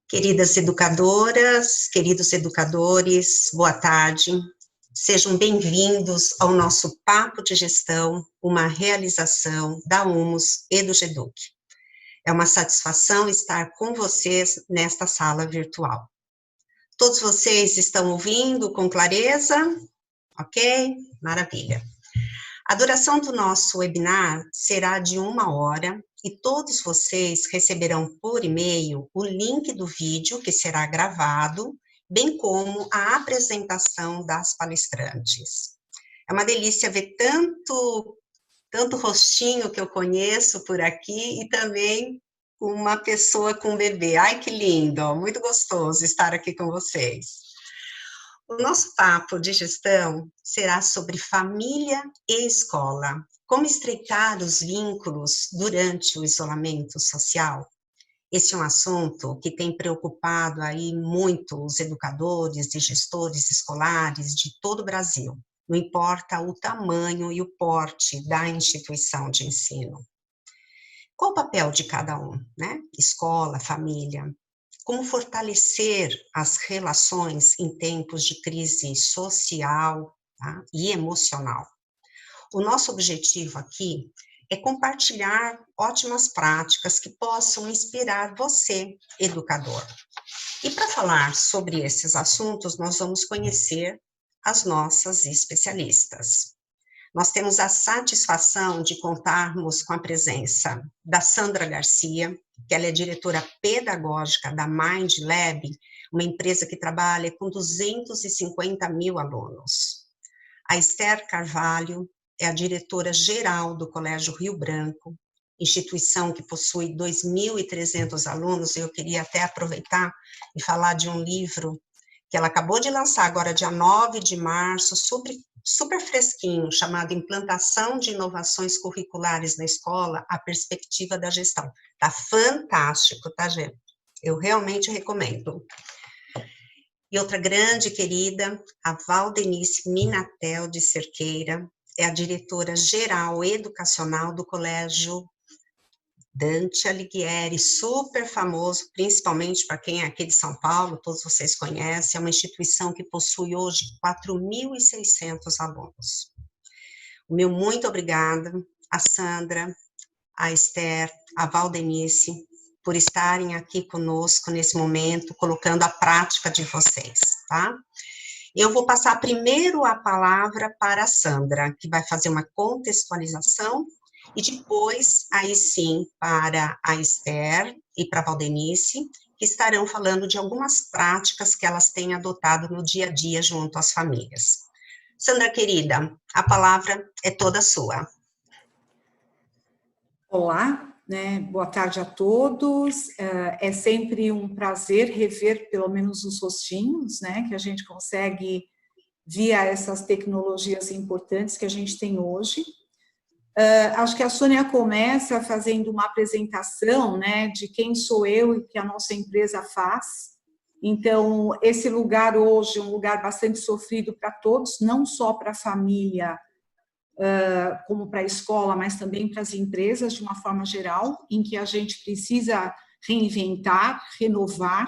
Queridas educadoras, queridos educadores, boa tarde. Sejam bem-vindos ao nosso Papo de Gestão, uma realização da Humus e do GEDUC. É uma satisfação estar com vocês nesta sala virtual. Todos vocês estão ouvindo com clareza? Ok? Maravilha. A duração do nosso webinar será de 1 hora e todos vocês receberão por e-mail o link do vídeo que será gravado, bem como a apresentação das palestrantes. É uma delícia ver tanto rostinho que eu conheço por aqui e também uma pessoa com bebê. Ai, que lindo! Muito gostoso estar aqui com vocês. O nosso papo de gestão será sobre família e escola. Como estreitar os vínculos durante o isolamento social? Esse é um assunto que tem preocupado aí muito os educadores e gestores escolares de todo o Brasil. Não importa o tamanho e o porte da instituição de ensino. Qual o papel de cada um, né? Escola, família. Como fortalecer as relações em tempos de crise social, tá? E emocional. O nosso objetivo aqui é compartilhar ótimas práticas que possam inspirar você, educador. E para falar sobre esses assuntos, nós vamos conhecer as nossas especialistas. Nós temos a satisfação de contarmos com a presença da Sandra Garcia, que ela é diretora pedagógica da Mind Lab, uma empresa que trabalha com 250 mil alunos. A Esther Carvalho é a diretora-geral do Colégio Rio Branco, instituição que possui 2.300 alunos, e eu queria até aproveitar e falar de um livro que ela acabou de lançar agora, dia 9 de março, super fresquinho, chamado Implantação de Inovações Curriculares na Escola, a Perspectiva da Gestão. Tá fantástico, tá, gente? Eu realmente recomendo. E outra grande querida, a Valdenice Minatel de Cerqueira, é a diretora-geral educacional do Colégio Dante Alighieri, super famoso, principalmente para quem é aqui de São Paulo, todos vocês conhecem, é uma instituição que possui hoje 4.600 alunos. O meu muito obrigada a Sandra, a Esther, a Valdenice, por estarem aqui conosco nesse momento, colocando a prática de vocês, tá? Eu vou passar primeiro a palavra para a Sandra, que vai fazer uma contextualização, e depois, aí sim, para a Esther e para a Valdenice, que estarão falando de algumas práticas que elas têm adotado no dia a dia junto às famílias. Sandra, querida, a palavra é toda sua. Olá, né? Boa tarde a todos. É sempre um prazer rever pelo menos os rostinhos, né? Que a gente consegue via essas tecnologias importantes que a gente tem hoje. Acho que a Sônia começa fazendo uma apresentação, né, de quem sou eu e o que a nossa empresa faz. Então, esse lugar hoje é um lugar bastante sofrido para todos, não só para a família, como para a escola, mas também para as empresas, de uma forma geral, em que a gente precisa reinventar, renovar.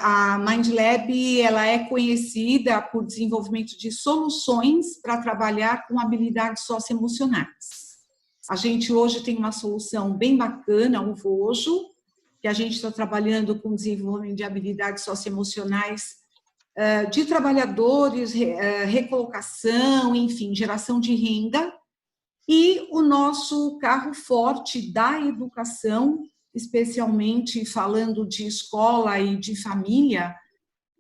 A Mind Lab, ela é conhecida por desenvolvimento de soluções para trabalhar com habilidades socioemocionais. A gente hoje tem uma solução bem bacana, o Vojo, que a gente está trabalhando com desenvolvimento de habilidades socioemocionais de trabalhadores, recolocação, enfim, geração de renda, e o nosso carro forte da educação, especialmente falando de escola e de família,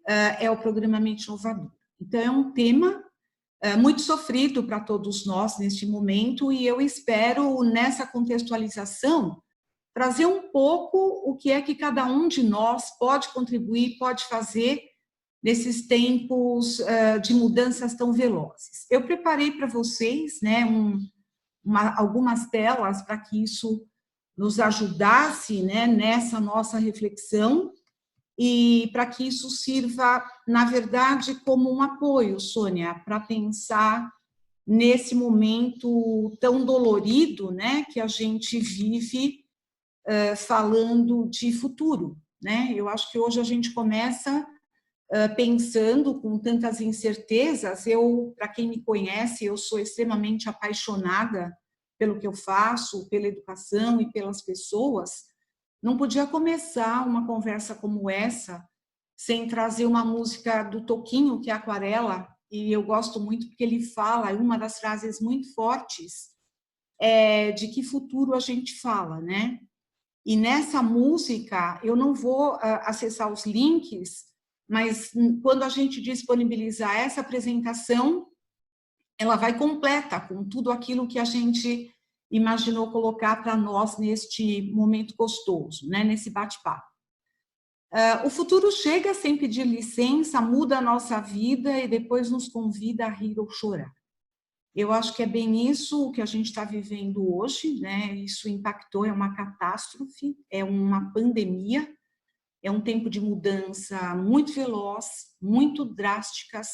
é o programa Mente Inovadora. Então, é um tema muito sofrido para todos nós neste momento, e eu espero, nessa contextualização, trazer um pouco o que é que cada um de nós pode contribuir, pode fazer nesses tempos de mudanças tão velozes. Eu preparei para vocês, né, algumas telas para que isso nos ajudasse, né, nessa nossa reflexão, e para que isso sirva, na verdade, como um apoio, Sônia, para pensar nesse momento tão dolorido, né, que a gente vive falando de futuro, né? Eu acho que hoje a gente começa pensando com tantas incertezas. Para quem me conhece, eu sou extremamente apaixonada pelo que eu faço, pela educação e pelas pessoas. Não podia começar uma conversa como essa sem trazer uma música do Toquinho, que é Aquarela, e eu gosto muito porque ele fala, uma das frases muito fortes, de que futuro a gente fala, né? E nessa música, eu não vou acessar os links, mas quando a gente disponibilizar essa apresentação, ela vai completa com tudo aquilo que a gente imaginou colocar para nós neste momento gostoso, né? Nesse bate-papo. O futuro chega sem pedir licença, muda a nossa vida e depois nos convida a rir ou chorar. Eu acho que é bem isso que a gente está vivendo hoje, né? Isso impactou, é uma catástrofe, é uma pandemia, é um tempo de mudança muito veloz, muito drásticas,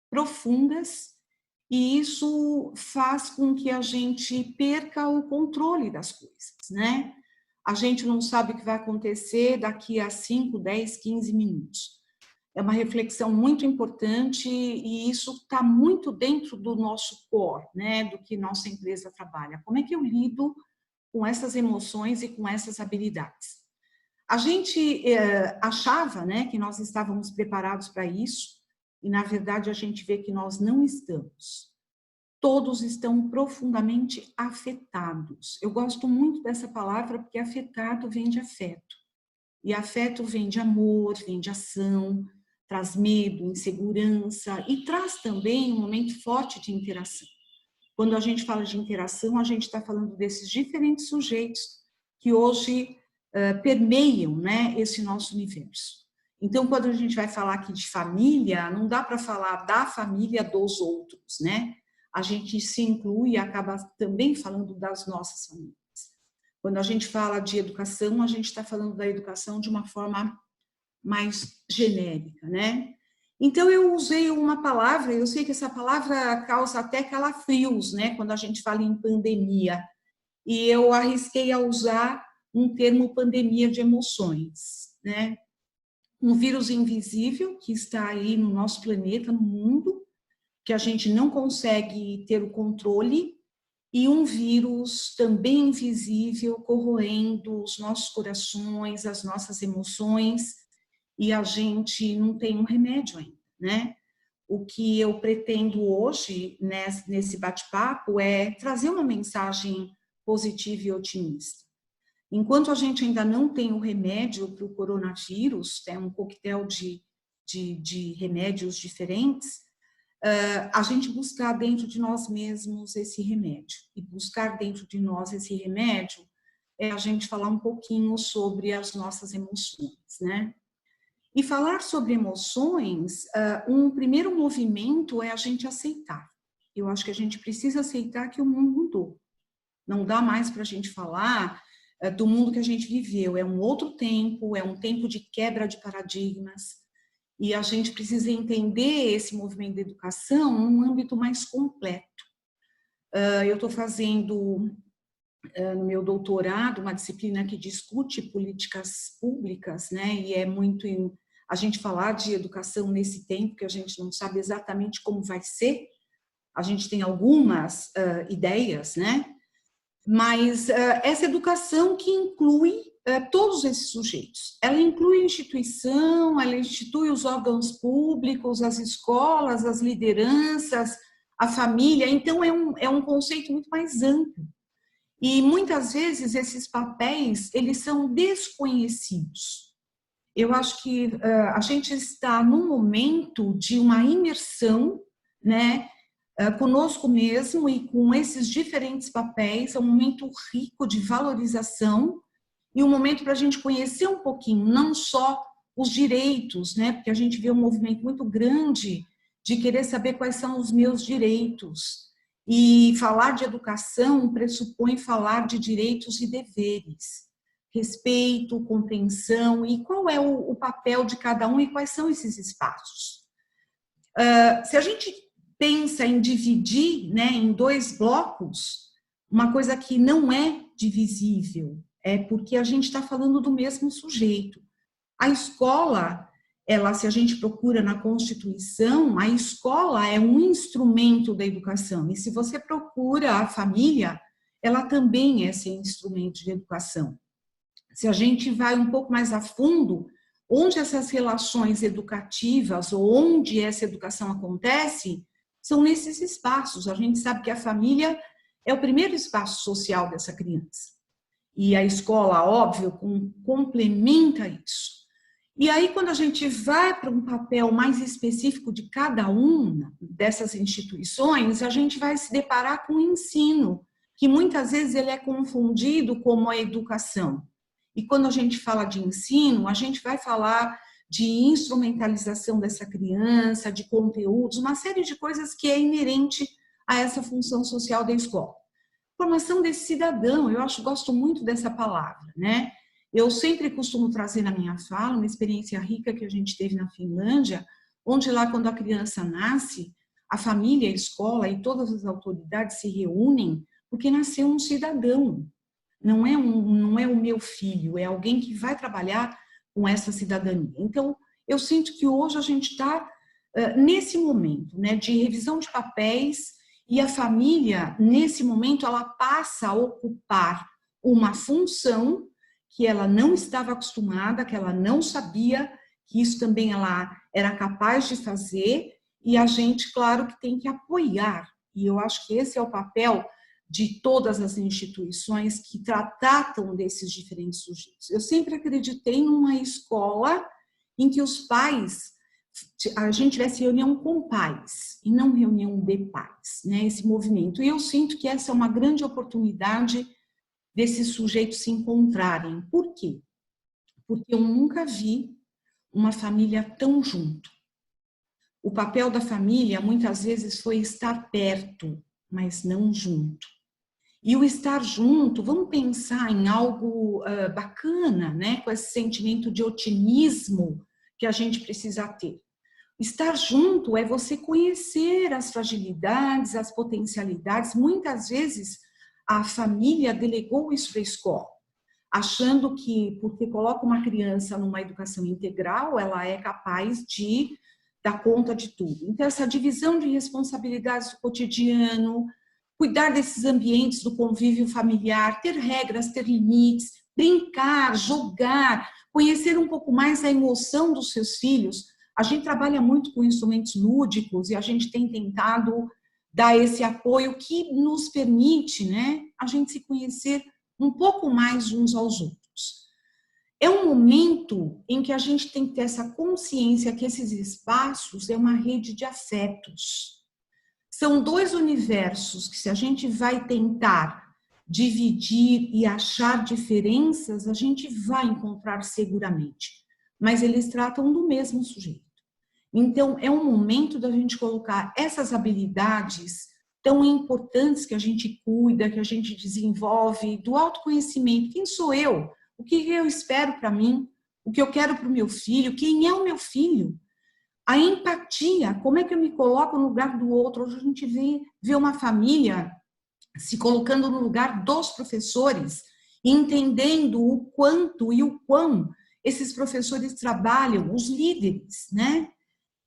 profundas, e isso faz com que a gente perca o controle das coisas, né? A gente não sabe o que vai acontecer daqui a 5, 10, 15 minutos. É uma reflexão muito importante e isso está muito dentro do nosso core, né, do que nossa empresa trabalha. Como é que eu lido com essas emoções e com essas habilidades? A gente achava, né, que nós estávamos preparados para isso e, na verdade, a gente vê que nós não estamos. Todos estão profundamente afetados. Eu gosto muito dessa palavra porque afetado vem de afeto. E afeto vem de amor, vem de ação, traz medo, insegurança e traz também um momento forte de interação. Quando a gente fala de interação, a gente está falando desses diferentes sujeitos que hoje permeiam, né, esse nosso universo. Então, quando a gente vai falar aqui de família, não dá para falar da família dos outros, né? A gente se inclui e acaba também falando das nossas famílias. Quando a gente fala de educação, a gente está falando da educação de uma forma mais genérica, né? Então, eu usei uma palavra, eu sei que essa palavra causa até calafrios, né? Quando a gente fala em pandemia. E eu arrisquei a usar um termo pandemia de emoções, né? Um vírus invisível que está aí no nosso planeta, no mundo, que a gente não consegue ter o controle, e um vírus também invisível corroendo os nossos corações, as nossas emoções, e a gente não tem um remédio ainda, né? O que eu pretendo hoje, nesse bate-papo, é trazer uma mensagem positiva e otimista. Enquanto a gente ainda não tem o remédio para o coronavírus, tem um coquetel de remédios diferentes, a gente buscar dentro de nós mesmos esse remédio. E buscar dentro de nós esse remédio é a gente falar um pouquinho sobre as nossas emoções, né? E falar sobre emoções, um primeiro movimento é a gente aceitar. Eu acho que a gente precisa aceitar que o mundo mudou. Não dá mais para a gente falar do mundo que a gente viveu. É um outro tempo, é um tempo de quebra de paradigmas. E a gente precisa entender esse movimento de educação num âmbito mais completo. Eu estou fazendo, no meu doutorado, uma disciplina que discute políticas públicas, né? E é muito a gente falar de educação nesse tempo que a gente não sabe exatamente como vai ser. A gente tem algumas ideias, né? Mas essa educação que inclui todos esses sujeitos. Ela inclui a instituição, ela institui os órgãos públicos, as escolas, as lideranças, a família. Então, é um conceito muito mais amplo. E, muitas vezes, esses papéis, eles são desconhecidos. Eu acho que a gente está num momento de uma imersão, né, conosco mesmo e com esses diferentes papéis, é um momento rico de valorização e um momento para a gente conhecer um pouquinho, não só os direitos, né? Porque a gente vê um movimento muito grande de querer saber quais são os meus direitos. E falar de educação pressupõe falar de direitos e deveres, respeito, compreensão e qual é o papel de cada um e quais são esses espaços. Se a gente pensa em dividir, né, em 2 blocos, uma coisa que não é divisível, é porque a gente está falando do mesmo sujeito. A escola, se a gente procura na Constituição, a escola é um instrumento da educação. E se você procura a família, ela também é esse instrumento de educação. Se a gente vai um pouco mais a fundo, onde essas relações educativas ou onde essa educação acontece, são nesses espaços. A gente sabe que a família é o primeiro espaço social dessa criança. E a escola, óbvio, complementa isso. E aí, quando a gente vai para um papel mais específico de cada uma dessas instituições, a gente vai se deparar com o ensino, que muitas vezes ele é confundido como a educação. E quando a gente fala de ensino, a gente vai falar de instrumentalização dessa criança, de conteúdos, uma série de coisas que é inerente a essa função social da escola. Formação desse cidadão, gosto muito dessa palavra, né? Eu sempre costumo trazer na minha fala uma experiência rica que a gente teve na Finlândia, onde lá, quando a criança nasce, a família, a escola e todas as autoridades se reúnem porque nasceu um cidadão. Não é o meu filho, é alguém que vai trabalhar com essa cidadania. Então, eu sinto que hoje a gente está nesse momento, né, de revisão de papéis, e a família, nesse momento, ela passa a ocupar uma função que ela não estava acostumada, que ela não sabia, que isso também ela era capaz de fazer, e a gente, claro, que tem que apoiar. E eu acho que esse é o papel de todas as instituições que tratam desses diferentes sujeitos. Eu sempre acreditei numa escola em que os pais, a gente tivesse reunião com pais e não reunião de pais, né? Esse movimento. E eu sinto que essa é uma grande oportunidade desses sujeitos se encontrarem. Por quê? Porque eu nunca vi uma família tão junto. O papel da família muitas vezes foi estar perto, mas não junto. E o estar junto, vamos pensar em algo bacana, né? Com esse sentimento de otimismo que a gente precisa ter. Estar junto é você conhecer as fragilidades, as potencialidades. Muitas vezes a família delegou isso para a escola, achando que porque coloca uma criança numa educação integral, ela é capaz de dar conta de tudo. Então, essa divisão de responsabilidades do cotidiano, cuidar desses ambientes do convívio familiar, ter regras, ter limites, brincar, jogar, conhecer um pouco mais a emoção dos seus filhos. A gente trabalha muito com instrumentos lúdicos e a gente tem tentado dar esse apoio que nos permite, né, a gente se conhecer um pouco mais uns aos outros. É um momento em que a gente tem que ter essa consciência que esses espaços é uma rede de afetos. São dois universos que, se a gente vai tentar dividir e achar diferenças, a gente vai encontrar seguramente, mas eles tratam do mesmo sujeito. Então, é um momento da gente colocar essas habilidades tão importantes que a gente cuida, que a gente desenvolve, do autoconhecimento. Quem sou eu? O que eu espero para mim? O que eu quero para o meu filho? Quem é o meu filho? A empatia, como é que eu me coloco no lugar do outro? Hoje a gente vê uma família se colocando no lugar dos professores, entendendo o quanto e o quão esses professores trabalham, os líderes, né?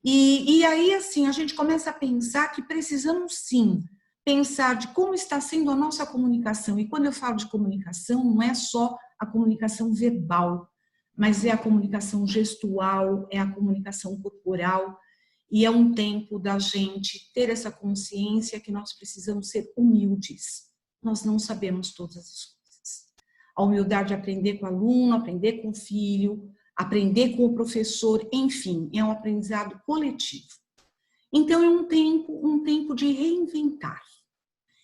E aí, assim, a gente começa a pensar que precisamos, sim, pensar de como está sendo a nossa comunicação. E quando eu falo de comunicação, não é só a comunicação verbal, mas é a comunicação gestual, é a comunicação corporal, e é um tempo da gente ter essa consciência que nós precisamos ser humildes. Nós não sabemos todas as coisas. A humildade de aprender com o aluno, aprender com o filho, aprender com o professor, enfim, é um aprendizado coletivo. Então, é um tempo de reinventar.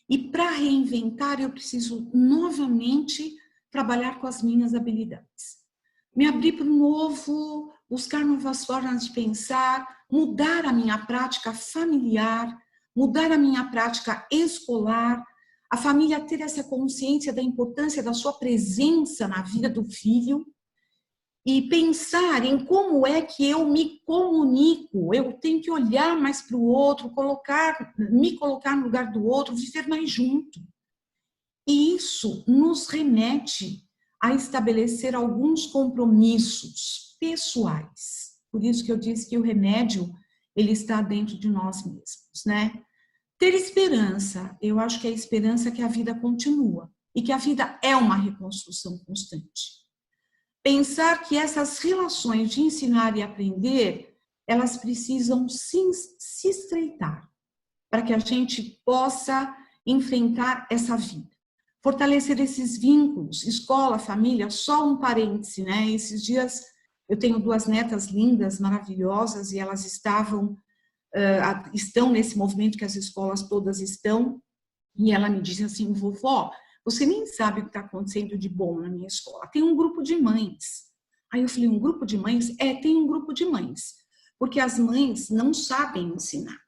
E para reinventar, eu preciso novamente trabalhar com as minhas habilidades. Me abrir para o novo, buscar novas formas de pensar, mudar a minha prática familiar, mudar a minha prática escolar, a família ter essa consciência da importância da sua presença na vida do filho e pensar em como é que eu me comunico. Eu tenho que olhar mais para o outro, me colocar no lugar do outro, viver mais junto. E isso nos remete a estabelecer alguns compromissos. pessoais. Por isso que eu disse que o remédio, ele está dentro de nós mesmos, né? Ter esperança, eu acho que é a esperança que a vida continua e que a vida é uma reconstrução constante. Pensar que essas relações de ensinar e aprender, elas precisam se estreitar para que a gente possa enfrentar essa vida. Fortalecer esses vínculos, escola, família, só um parêntese, né? Esses dias eu tenho 2 netas lindas, maravilhosas, e elas estão nesse movimento que as escolas todas estão, e ela me disse assim, vovó, você nem sabe o que está acontecendo de bom na minha escola. Tem um grupo de mães. Aí eu falei, um grupo de mães? Tem um grupo de mães. Porque as mães não sabem ensinar.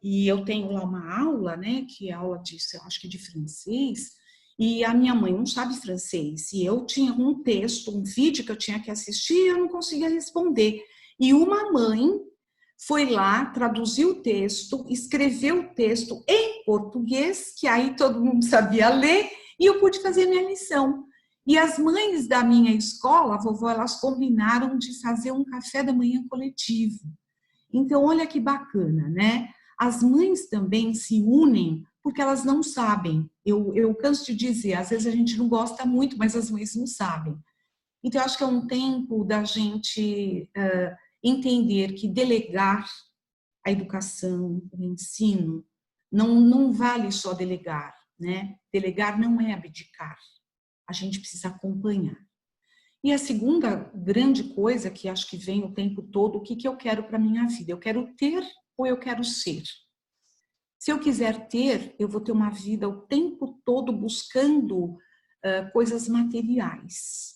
E eu tenho lá uma aula, né, que é aula de, eu acho que de francês, e a minha mãe não sabe francês. E eu tinha um texto, um vídeo que eu tinha que assistir e eu não conseguia responder. E uma mãe foi lá, traduziu o texto, escreveu o texto em português, que aí todo mundo sabia ler, e eu pude fazer minha lição. E as mães da minha escola, vovó, elas combinaram de fazer um café da manhã coletivo. Então, olha que bacana, né? As mães também se unem porque elas não sabem. Eu canso de dizer, às vezes a gente não gosta muito, mas as mães não sabem. Então, eu acho que é um tempo da gente entender que delegar a educação, o ensino, não vale só delegar, né? Delegar não é abdicar. A gente precisa acompanhar. E a segunda grande coisa que acho que vem o tempo todo, o que eu quero para a minha vida? Eu quero ter ou eu quero ser? Se eu quiser ter, eu vou ter uma vida o tempo todo buscando coisas materiais.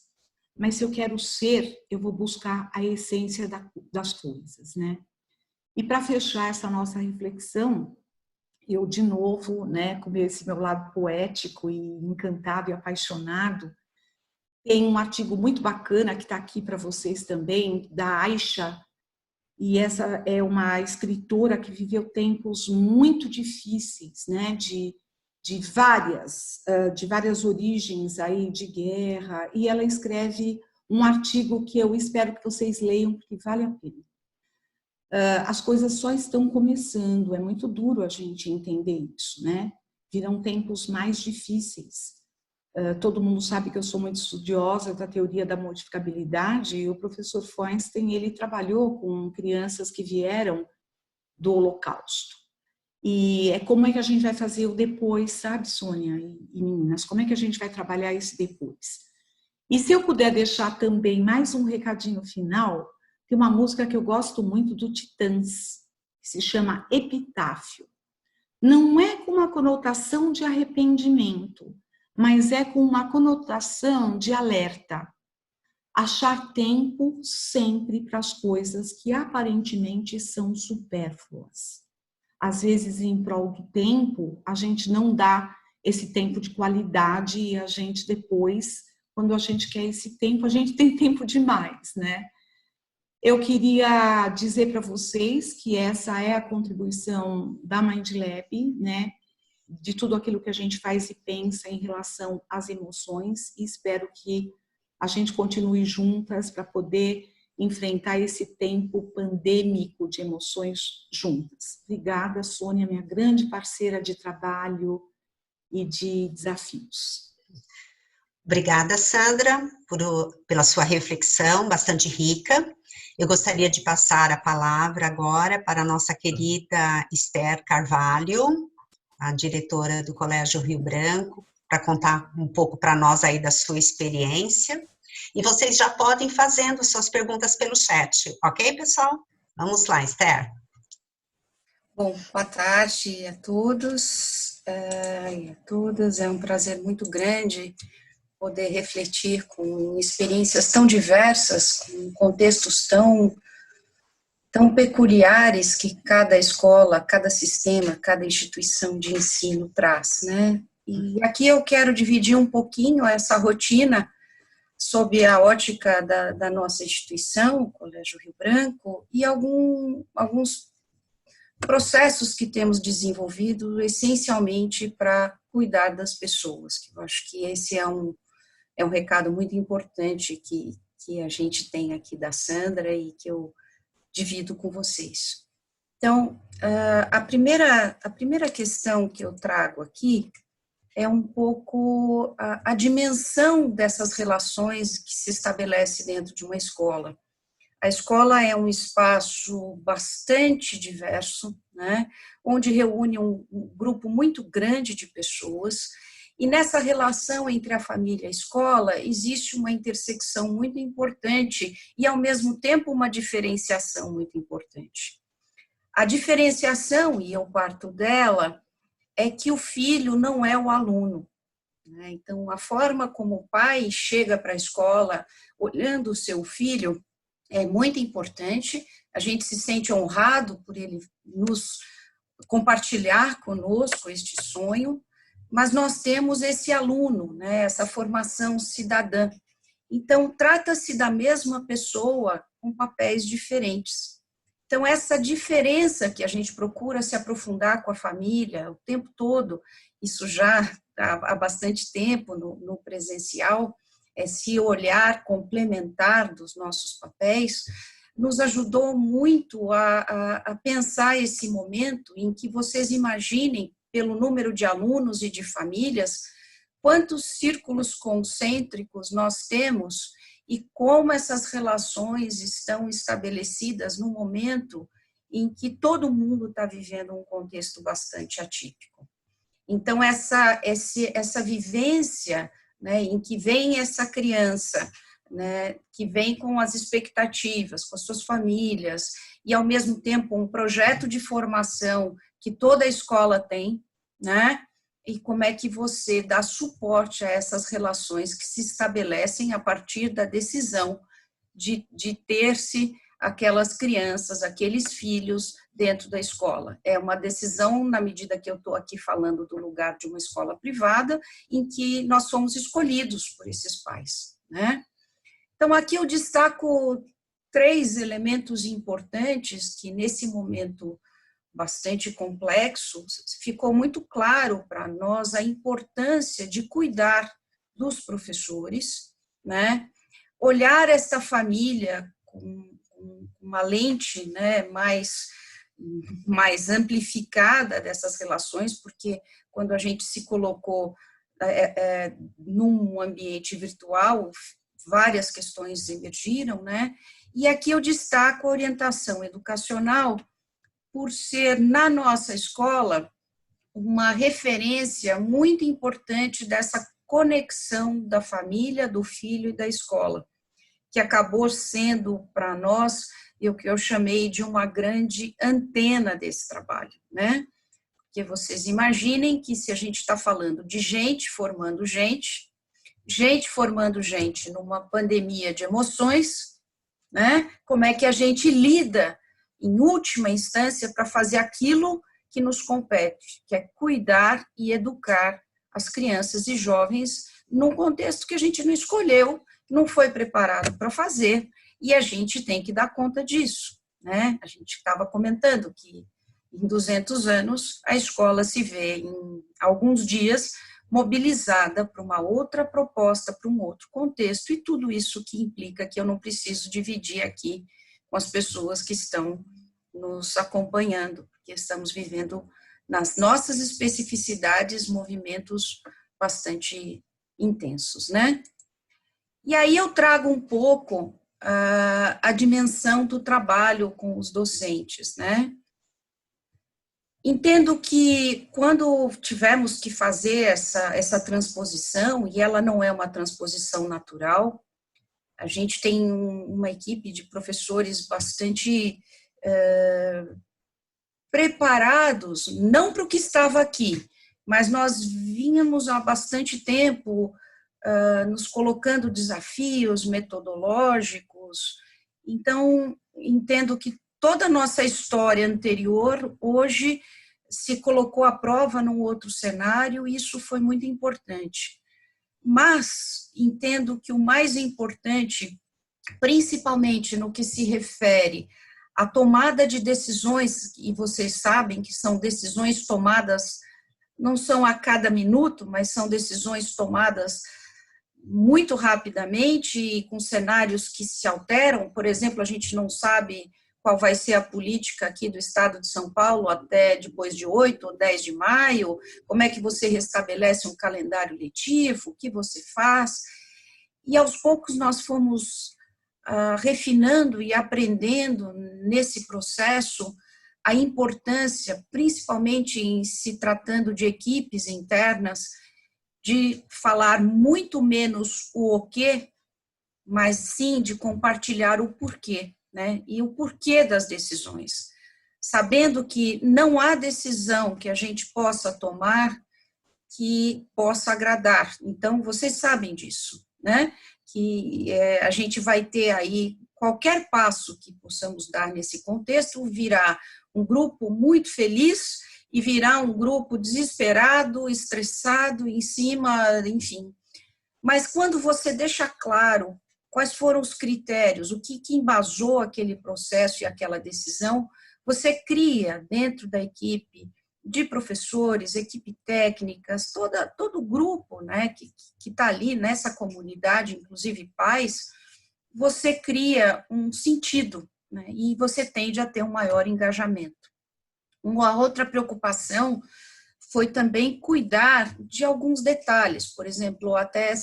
Mas se eu quero ser, eu vou buscar a essência das coisas, né? E para fechar essa nossa reflexão, eu de novo, né, com esse meu lado poético e encantado e apaixonado, tem um artigo muito bacana que está aqui para vocês também, da Aisha, e essa é uma escritora que viveu tempos muito difíceis, né, de várias origens aí de guerra, e ela escreve um artigo que eu espero que vocês leiam, porque vale a pena. As coisas só estão começando, é muito duro a gente entender isso, né? Virão tempos mais difíceis. Todo mundo sabe que eu sou muito estudiosa da teoria da modificabilidade, e o professor Feinstein, ele trabalhou com crianças que vieram do Holocausto. E como é que a gente vai fazer o depois, sabe, Sônia e meninas? Como é que a gente vai trabalhar esse depois? E se eu puder deixar também mais um recadinho final, tem uma música que eu gosto muito do Titãs, que se chama Epitáfio. Não é com uma conotação de arrependimento, mas é com uma conotação de alerta. Achar tempo sempre para as coisas que aparentemente são supérfluas. Às vezes, em prol do tempo, a gente não dá esse tempo de qualidade e a gente depois, quando a gente quer esse tempo, a gente tem tempo demais, né? Eu queria dizer para vocês que essa é a contribuição da MindLab, né? De tudo aquilo que a gente faz e pensa em relação às emoções, e espero que a gente continue juntas para poder enfrentar esse tempo pandêmico de emoções juntas. Obrigada, Sônia, minha grande parceira de trabalho e de desafios. Obrigada, Sandra, pela sua reflexão bastante rica. Eu gostaria de passar a palavra agora para a nossa querida Esther Carvalho, a diretora do Colégio Rio Branco, para contar um pouco para nós aí da sua experiência. E vocês já podem fazendo suas perguntas pelo chat, ok, pessoal? Vamos lá, Esther. Bom, boa tarde a todos e a todas. É um prazer muito grande poder refletir com experiências tão diversas, com contextos tão peculiares que cada escola, cada sistema, cada instituição de ensino traz, né? E aqui eu quero dividir um pouquinho essa rotina sob a ótica da nossa instituição, o Colégio Rio Branco, e alguns processos que temos desenvolvido essencialmente para cuidar das pessoas, que eu acho que esse é um recado muito importante que que a gente tem aqui da Sandra e que eu divido com vocês. Então, a primeira questão que eu trago aqui é um pouco a dimensão dessas relações que se estabelece dentro de uma escola. A escola é um espaço bastante diverso, né, onde reúne um grupo muito grande de pessoas, e nessa relação entre a família e a escola existe uma intersecção muito importante e, ao mesmo tempo, uma diferenciação muito importante. A diferenciação, e eu parto dela, é que o filho não é o aluno, né? Então, a forma como o pai chega para a escola olhando o seu filho é muito importante. A gente se sente honrado por ele nos compartilhar conosco este sonho, mas nós temos esse aluno, né, essa formação cidadã. Então, trata-se da mesma pessoa com papéis diferentes. Então, essa diferença que a gente procura se aprofundar com a família o tempo todo, isso já há bastante tempo no presencial, esse olhar complementar dos nossos papéis, nos ajudou muito a pensar esse momento em que vocês imaginem, pelo número de alunos e de famílias, quantos círculos concêntricos nós temos e como essas relações estão estabelecidas no momento em que todo mundo está vivendo um contexto bastante atípico. Então, essa vivência, né, em que vem essa criança, né, que vem com as expectativas, com as suas famílias, e, ao mesmo tempo, um projeto de formação que toda a escola tem, né? E como é que você dá suporte a essas relações que se estabelecem a partir da decisão de ter-se aquelas crianças, aqueles filhos dentro da escola. É uma decisão, na medida que eu estou aqui falando do lugar de uma escola privada, em que nós somos escolhidos por esses pais, né? Então, aqui eu destaco 3 elementos importantes que, nesse momento bastante complexo, ficou muito claro para nós a importância de cuidar dos professores, né? Olhar esta família com uma lente, né, mais amplificada dessas relações, porque quando a gente se colocou num ambiente virtual, várias questões emergiram, né? E aqui eu destaco a orientação educacional por ser, na nossa escola, uma referência muito importante dessa conexão da família, do filho e da escola, que acabou sendo, para nós, o que eu chamei de uma grande antena desse trabalho, né? Porque vocês imaginem que, se a gente está falando de gente formando gente formando gente numa pandemia de emoções, né? Como é que a gente lida, em última instância, para fazer aquilo que nos compete, que é cuidar e educar as crianças e jovens num contexto que a gente não escolheu, não foi preparado para fazer, e a gente tem que dar conta disso, né? A gente estava comentando que em 200 anos a escola se vê em alguns dias mobilizada para uma outra proposta, para um outro contexto, e tudo isso que implica que eu não preciso dividir aqui com as pessoas que estão nos acompanhando, porque estamos vivendo, nas nossas especificidades, movimentos bastante intensos, né? E aí eu trago um pouco a dimensão do trabalho com os docentes, né? Entendo que quando tivemos que fazer essa transposição, e ela não é uma transposição natural, a gente tem uma equipe de professores bastante preparados, não para o que estava aqui, mas nós vínhamos há bastante tempo nos colocando desafios metodológicos. Então, entendo que toda a nossa história anterior, hoje, se colocou à prova num outro cenário, e isso foi muito importante. Mas entendo que o mais importante, principalmente no que se refere à tomada de decisões, e vocês sabem que são decisões tomadas, não são a cada minuto, mas são decisões tomadas muito rapidamente e com cenários que se alteram. Por exemplo, a gente não sabe qual vai ser a política aqui do Estado de São Paulo até depois de 8 ou 10 de maio, como é que você restabelece um calendário letivo, o que você faz. E aos poucos nós fomos refinando e aprendendo nesse processo a importância, principalmente em se tratando de equipes internas, de falar muito menos o quê, mas sim de compartilhar o porquê, né? E o porquê das decisões. Sabendo que não há decisão que a gente possa tomar que possa agradar. Então, vocês sabem disso, né? Que a gente vai ter aí, qualquer passo que possamos dar nesse contexto, virá um grupo muito feliz e virá um grupo desesperado, estressado, em cima, enfim. Mas quando você deixa claro quais foram os critérios, o que embasou aquele processo e aquela decisão, você cria dentro da equipe de professores, equipe técnicas, todo o grupo, né, que está ali nessa comunidade, inclusive pais, você cria um sentido, né, e você tende a ter um maior engajamento. Uma outra preocupação foi também cuidar de alguns detalhes. Por exemplo, até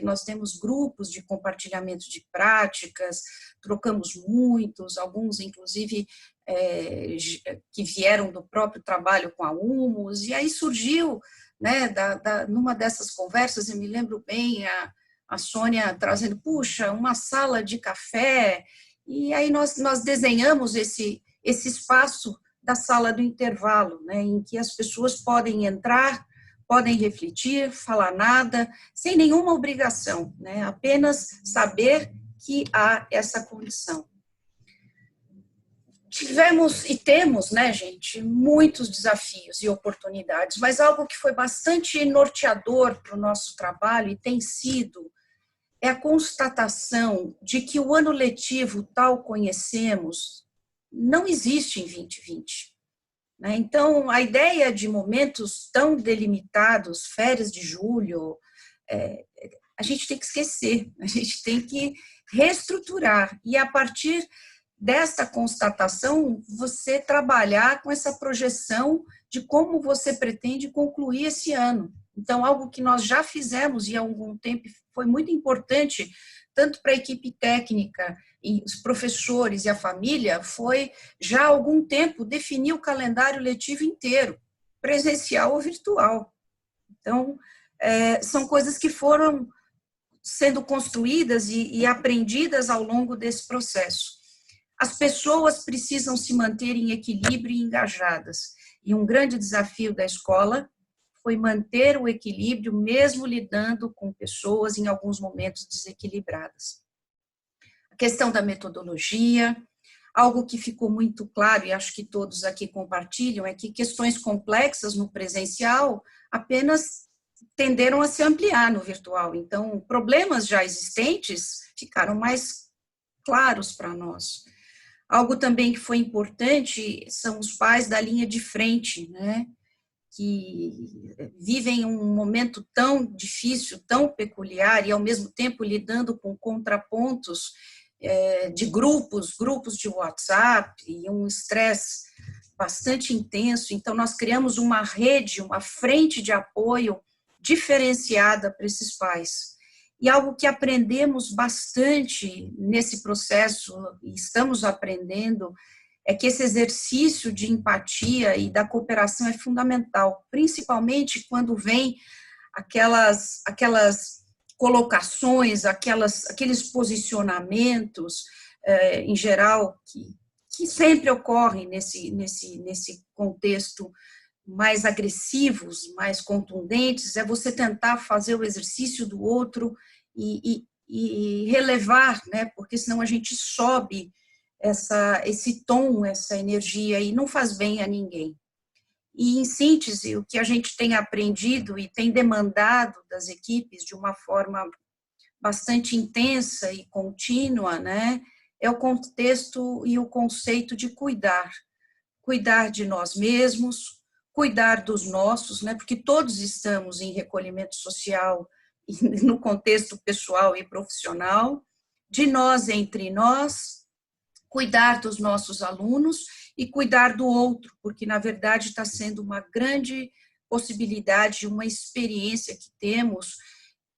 nós temos grupos de compartilhamento de práticas, trocamos muitos, alguns inclusive que vieram do próprio trabalho com a Humus, e aí surgiu, né, numa dessas conversas, eu me lembro bem, a Sônia trazendo, puxa, uma sala de café, e aí nós desenhamos esse espaço da sala do intervalo, né, em que as pessoas podem entrar, podem refletir, falar nada, sem nenhuma obrigação, né, apenas saber que há essa condição. Tivemos e temos, né, gente, muitos desafios e oportunidades, mas algo que foi bastante norteador para o nosso trabalho e tem sido é a constatação de que o ano letivo tal conhecemos não existe em 2020. Então, a ideia de momentos tão delimitados, férias de julho, a gente tem que esquecer, a gente tem que reestruturar. E, a partir desta constatação, você trabalhar com essa projeção de como você pretende concluir esse ano. Então, algo que nós já fizemos e há algum tempo foi muito importante, tanto para a equipe técnica, e os professores e a família, foi já há algum tempo definir o calendário letivo inteiro, presencial ou virtual. Então, são coisas que foram sendo construídas e aprendidas ao longo desse processo. As pessoas precisam se manter em equilíbrio e engajadas, e um grande desafio da escola foi manter o equilíbrio, mesmo lidando com pessoas em alguns momentos desequilibradas. A questão da metodologia, algo que ficou muito claro, e acho que todos aqui compartilham, é que questões complexas no presencial apenas tenderam a se ampliar no virtual. Então, problemas já existentes ficaram mais claros para nós. Algo também que foi importante são os pais da linha de frente, né, que vivem um momento tão difícil, tão peculiar, e ao mesmo tempo lidando com contrapontos de grupos de WhatsApp, e um estresse bastante intenso. Então, nós criamos uma rede, uma frente de apoio diferenciada para esses pais. E algo que aprendemos bastante nesse processo, e estamos aprendendo, é que esse exercício de empatia e da cooperação é fundamental, principalmente quando vem aquelas colocações, aqueles posicionamentos, em geral, que sempre ocorrem nesse contexto mais agressivos, mais contundentes, é você tentar fazer o exercício do outro e relevar, né? Porque senão a gente sobe esse tom, essa energia, e não faz bem a ninguém. E, em síntese, o que a gente tem aprendido e tem demandado das equipes de uma forma bastante intensa e contínua, né, é o contexto e o conceito de cuidar de nós mesmos, cuidar dos nossos, né, porque todos estamos em recolhimento social no contexto pessoal e profissional, de nós entre nós, cuidar dos nossos alunos e cuidar do outro, porque, na verdade, está sendo uma grande possibilidade, uma experiência que temos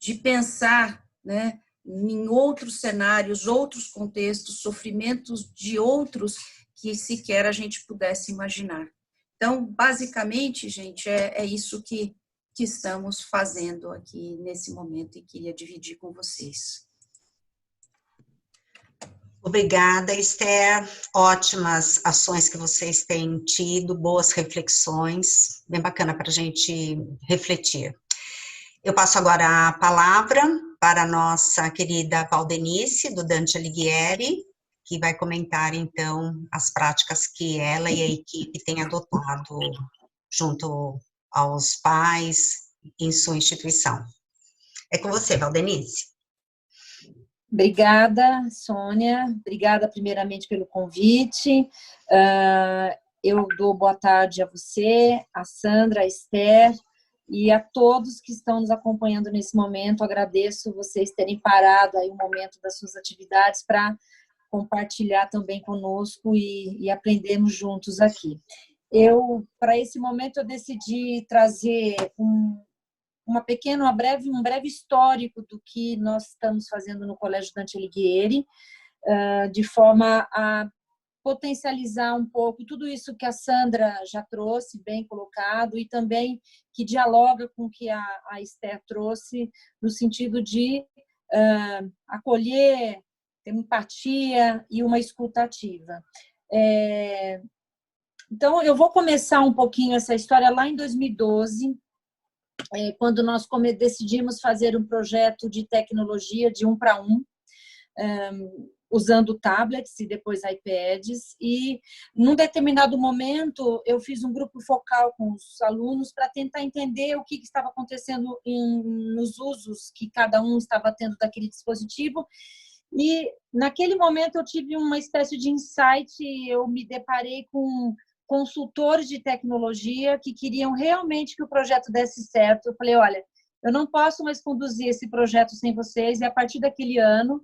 de pensar, né, em outros cenários, outros contextos, sofrimentos de outros que sequer a gente pudesse imaginar. Então, basicamente, gente, é isso que estamos fazendo aqui nesse momento e queria dividir com vocês. Obrigada, Esther. Ótimas ações que vocês têm tido, boas reflexões, bem bacana para a gente refletir. Eu passo agora a palavra para a nossa querida Valdenice, do Dante Alighieri, que vai comentar, então, as práticas que ela e a equipe têm adotado junto aos pais em sua instituição. É com você, Valdenice. Obrigada, Sônia. Obrigada, primeiramente, pelo convite. Eu dou boa tarde a você, a Sandra, a Esther e a todos que estão nos acompanhando nesse momento. Agradeço vocês terem parado aí um momento das suas atividades para compartilhar também conosco e aprendermos juntos aqui. Para esse momento, eu decidi trazer um breve histórico do que nós estamos fazendo no Colégio Dante Alighieri, de forma a potencializar um pouco tudo isso que a Sandra já trouxe, bem colocado, e também que dialoga com o que a Esther trouxe, no sentido de acolher, ter empatia e uma escuta ativa. Então, eu vou começar um pouquinho essa história lá em 2012, quando nós decidimos fazer um projeto de tecnologia de 1 para 1, usando tablets e depois iPads, e num determinado momento eu fiz um grupo focal com os alunos para tentar entender o que estava acontecendo nos usos que cada um estava tendo daquele dispositivo, e naquele momento eu tive uma espécie de insight, eu me deparei com consultores de tecnologia que queriam realmente que o projeto desse certo. Eu falei, olha, eu não posso mais conduzir esse projeto sem vocês, e a partir daquele ano,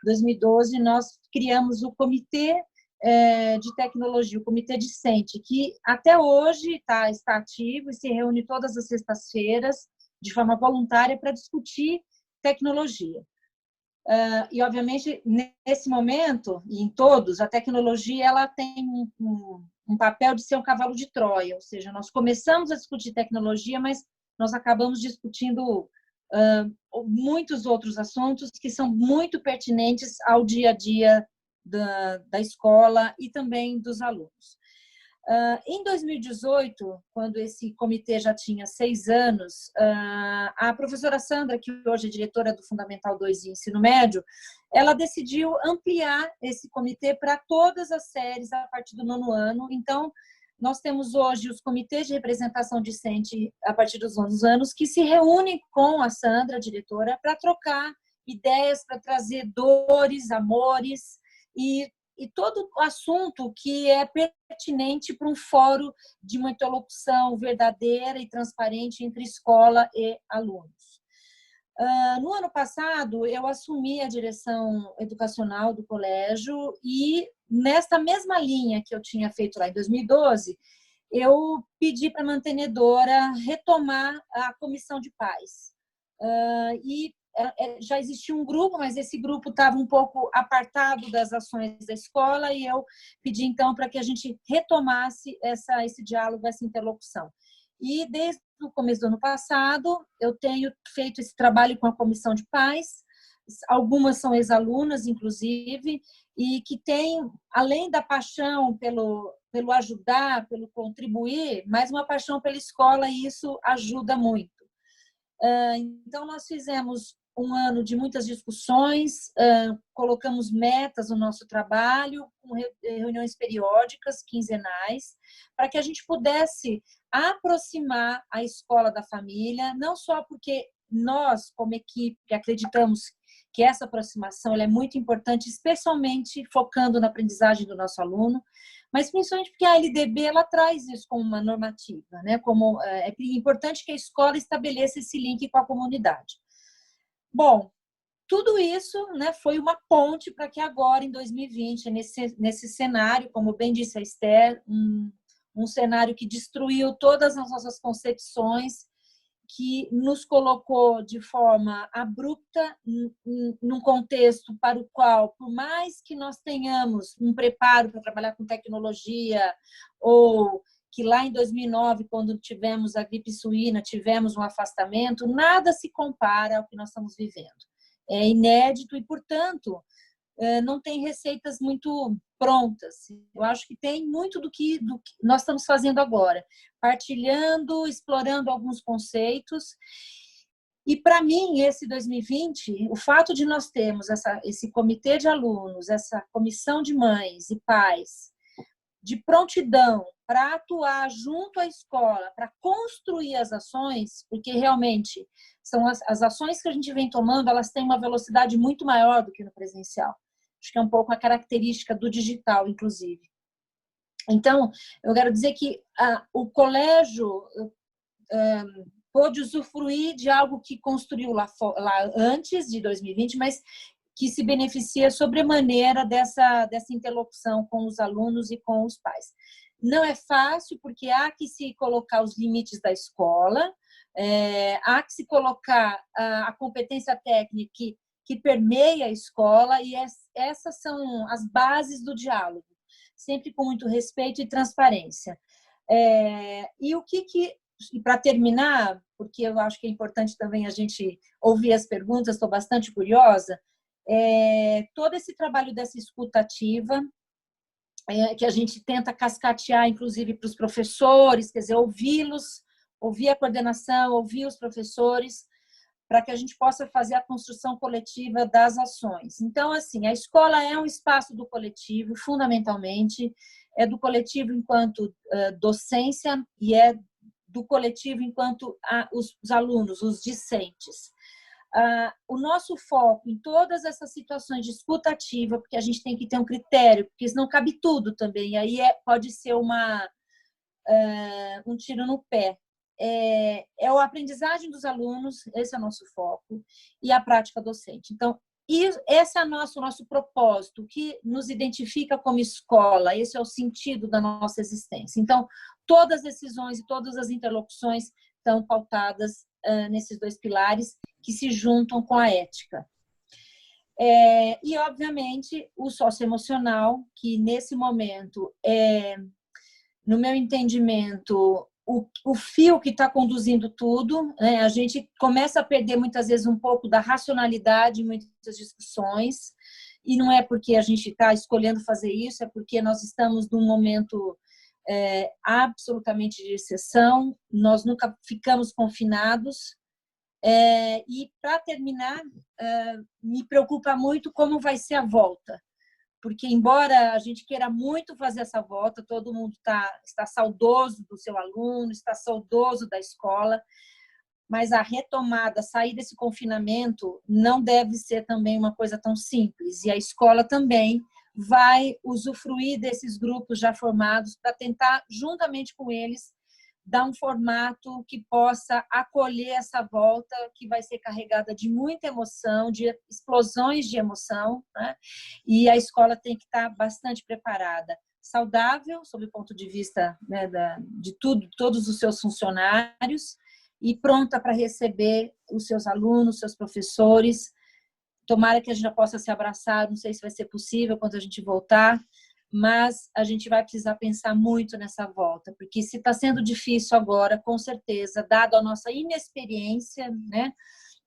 2012, nós criamos o Comitê de Tecnologia, o Comitê Discente, que até hoje está ativo e se reúne todas as sextas-feiras, de forma voluntária, para discutir tecnologia. E, obviamente, nesse momento, e em todos, a tecnologia ela tem um papel de ser um cavalo de Troia, ou seja, nós começamos a discutir tecnologia, mas nós acabamos discutindo muitos outros assuntos que são muito pertinentes ao dia a dia da escola e também dos alunos. Em 2018, quando esse comitê já tinha 6 anos, a professora Sandra, que hoje é diretora do Fundamental 2 de Ensino Médio, ela decidiu ampliar esse comitê para todas as séries a partir do 9º ano. Então, nós temos hoje os comitês de representação discente a partir dos 11 anos, que se reúnem com a Sandra, diretora, para trocar ideias, para trazer dores, amores e todo assunto que é pertinente para um fórum de uma interlocução verdadeira e transparente entre escola e alunos. No ano passado, eu assumi a direção educacional do colégio e, nesta mesma linha que eu tinha feito lá em 2012, eu pedi para a mantenedora retomar a comissão de pais. E já existia um grupo, mas esse grupo estava um pouco apartado das ações da escola, e eu pedi, então, para que a gente retomasse esse diálogo, essa interlocução. E, desde o começo do ano passado, eu tenho feito esse trabalho com a comissão de pais, algumas são ex-alunas, inclusive, e que têm, além da paixão pelo ajudar, pelo contribuir, mais uma paixão pela escola, e isso ajuda muito. Então, nós fizemos um ano de muitas discussões, colocamos metas no nosso trabalho, com reuniões periódicas, quinzenais, para que a gente pudesse aproximar a escola da família, não só porque nós, como equipe, acreditamos que essa aproximação ela é muito importante, especialmente focando na aprendizagem do nosso aluno, mas principalmente porque a LDB ela traz isso como uma normativa, né? Como é importante que a escola estabeleça esse link com a comunidade. Bom, tudo isso, né, foi uma ponte para que agora, em 2020, nesse cenário, como bem disse a Esther, um cenário que destruiu todas as nossas concepções, que nos colocou de forma abrupta num contexto para o qual, por mais que nós tenhamos um preparo para trabalhar com tecnologia, ou que lá em 2009, quando tivemos a gripe suína, tivemos um afastamento, nada se compara ao que nós estamos vivendo. É inédito e, portanto, não tem receitas muito prontas. Eu acho que tem muito do que nós estamos fazendo agora, partilhando, explorando alguns conceitos. E, para mim, esse 2020, o fato de nós termos esse comitê de alunos, essa comissão de mães e pais, de prontidão para atuar junto à escola, para construir as ações, porque realmente são as ações que a gente vem tomando, elas têm uma velocidade muito maior do que no presencial. Acho que é um pouco a característica do digital, inclusive. Então, eu quero dizer que o colégio pôde usufruir de algo que construiu lá antes de 2020, mas que se beneficia sobremaneira dessa interlocução com os alunos e com os pais. Não é fácil, porque há que se colocar os limites da escola, há que se colocar a competência técnica que permeia a escola, e essas são as bases do diálogo, sempre com muito respeito e transparência. E para terminar, porque eu acho que é importante também a gente ouvir as perguntas, estou bastante curiosa, todo esse trabalho dessa escuta ativa, que a gente tenta cascatear, inclusive, para os professores, quer dizer, ouvi-los, ouvir a coordenação, ouvir os professores, para que a gente possa fazer a construção coletiva das ações. Então, assim, a escola é um espaço do coletivo, fundamentalmente, é do coletivo enquanto docência e é do coletivo enquanto os alunos, os discentes. O nosso foco em todas essas situações de escuta ativa, porque a gente tem que ter um critério, porque senão cabe tudo também, aí pode ser um tiro no pé. É a aprendizagem dos alunos, esse é o nosso foco, e a prática docente. Então, esse é o nosso propósito, que nos identifica como escola, esse é o sentido da nossa existência. Então, todas as decisões e todas as interlocuções estão pautadas nesses dois pilares que se juntam com a ética. E, obviamente, o socioemocional, que nesse momento no meu entendimento, o fio que está conduzindo tudo, né? A gente começa a perder muitas vezes um pouco da racionalidade em muitas discussões, e não é porque a gente está escolhendo fazer isso, é porque nós estamos num momento absolutamente de exceção, nós nunca ficamos confinados. E, para terminar, me preocupa muito como vai ser a volta, porque, embora a gente queira muito fazer essa volta, todo mundo está saudoso do seu aluno, está saudoso da escola, mas a retomada, sair desse confinamento, não deve ser também uma coisa tão simples, e a escola também vai usufruir desses grupos já formados para tentar, juntamente com eles, dar um formato que possa acolher essa volta, que vai ser carregada de muita emoção, de explosões de emoção, né? E a escola tem que estar bastante preparada, saudável, sob o ponto de vista, né, de todos os seus funcionários, e pronta para receber os seus alunos, seus professores. Tomara que a gente já possa se abraçar, não sei se vai ser possível quando a gente voltar, mas a gente vai precisar pensar muito nessa volta, porque se está sendo difícil agora, com certeza, dado a nossa inexperiência, né,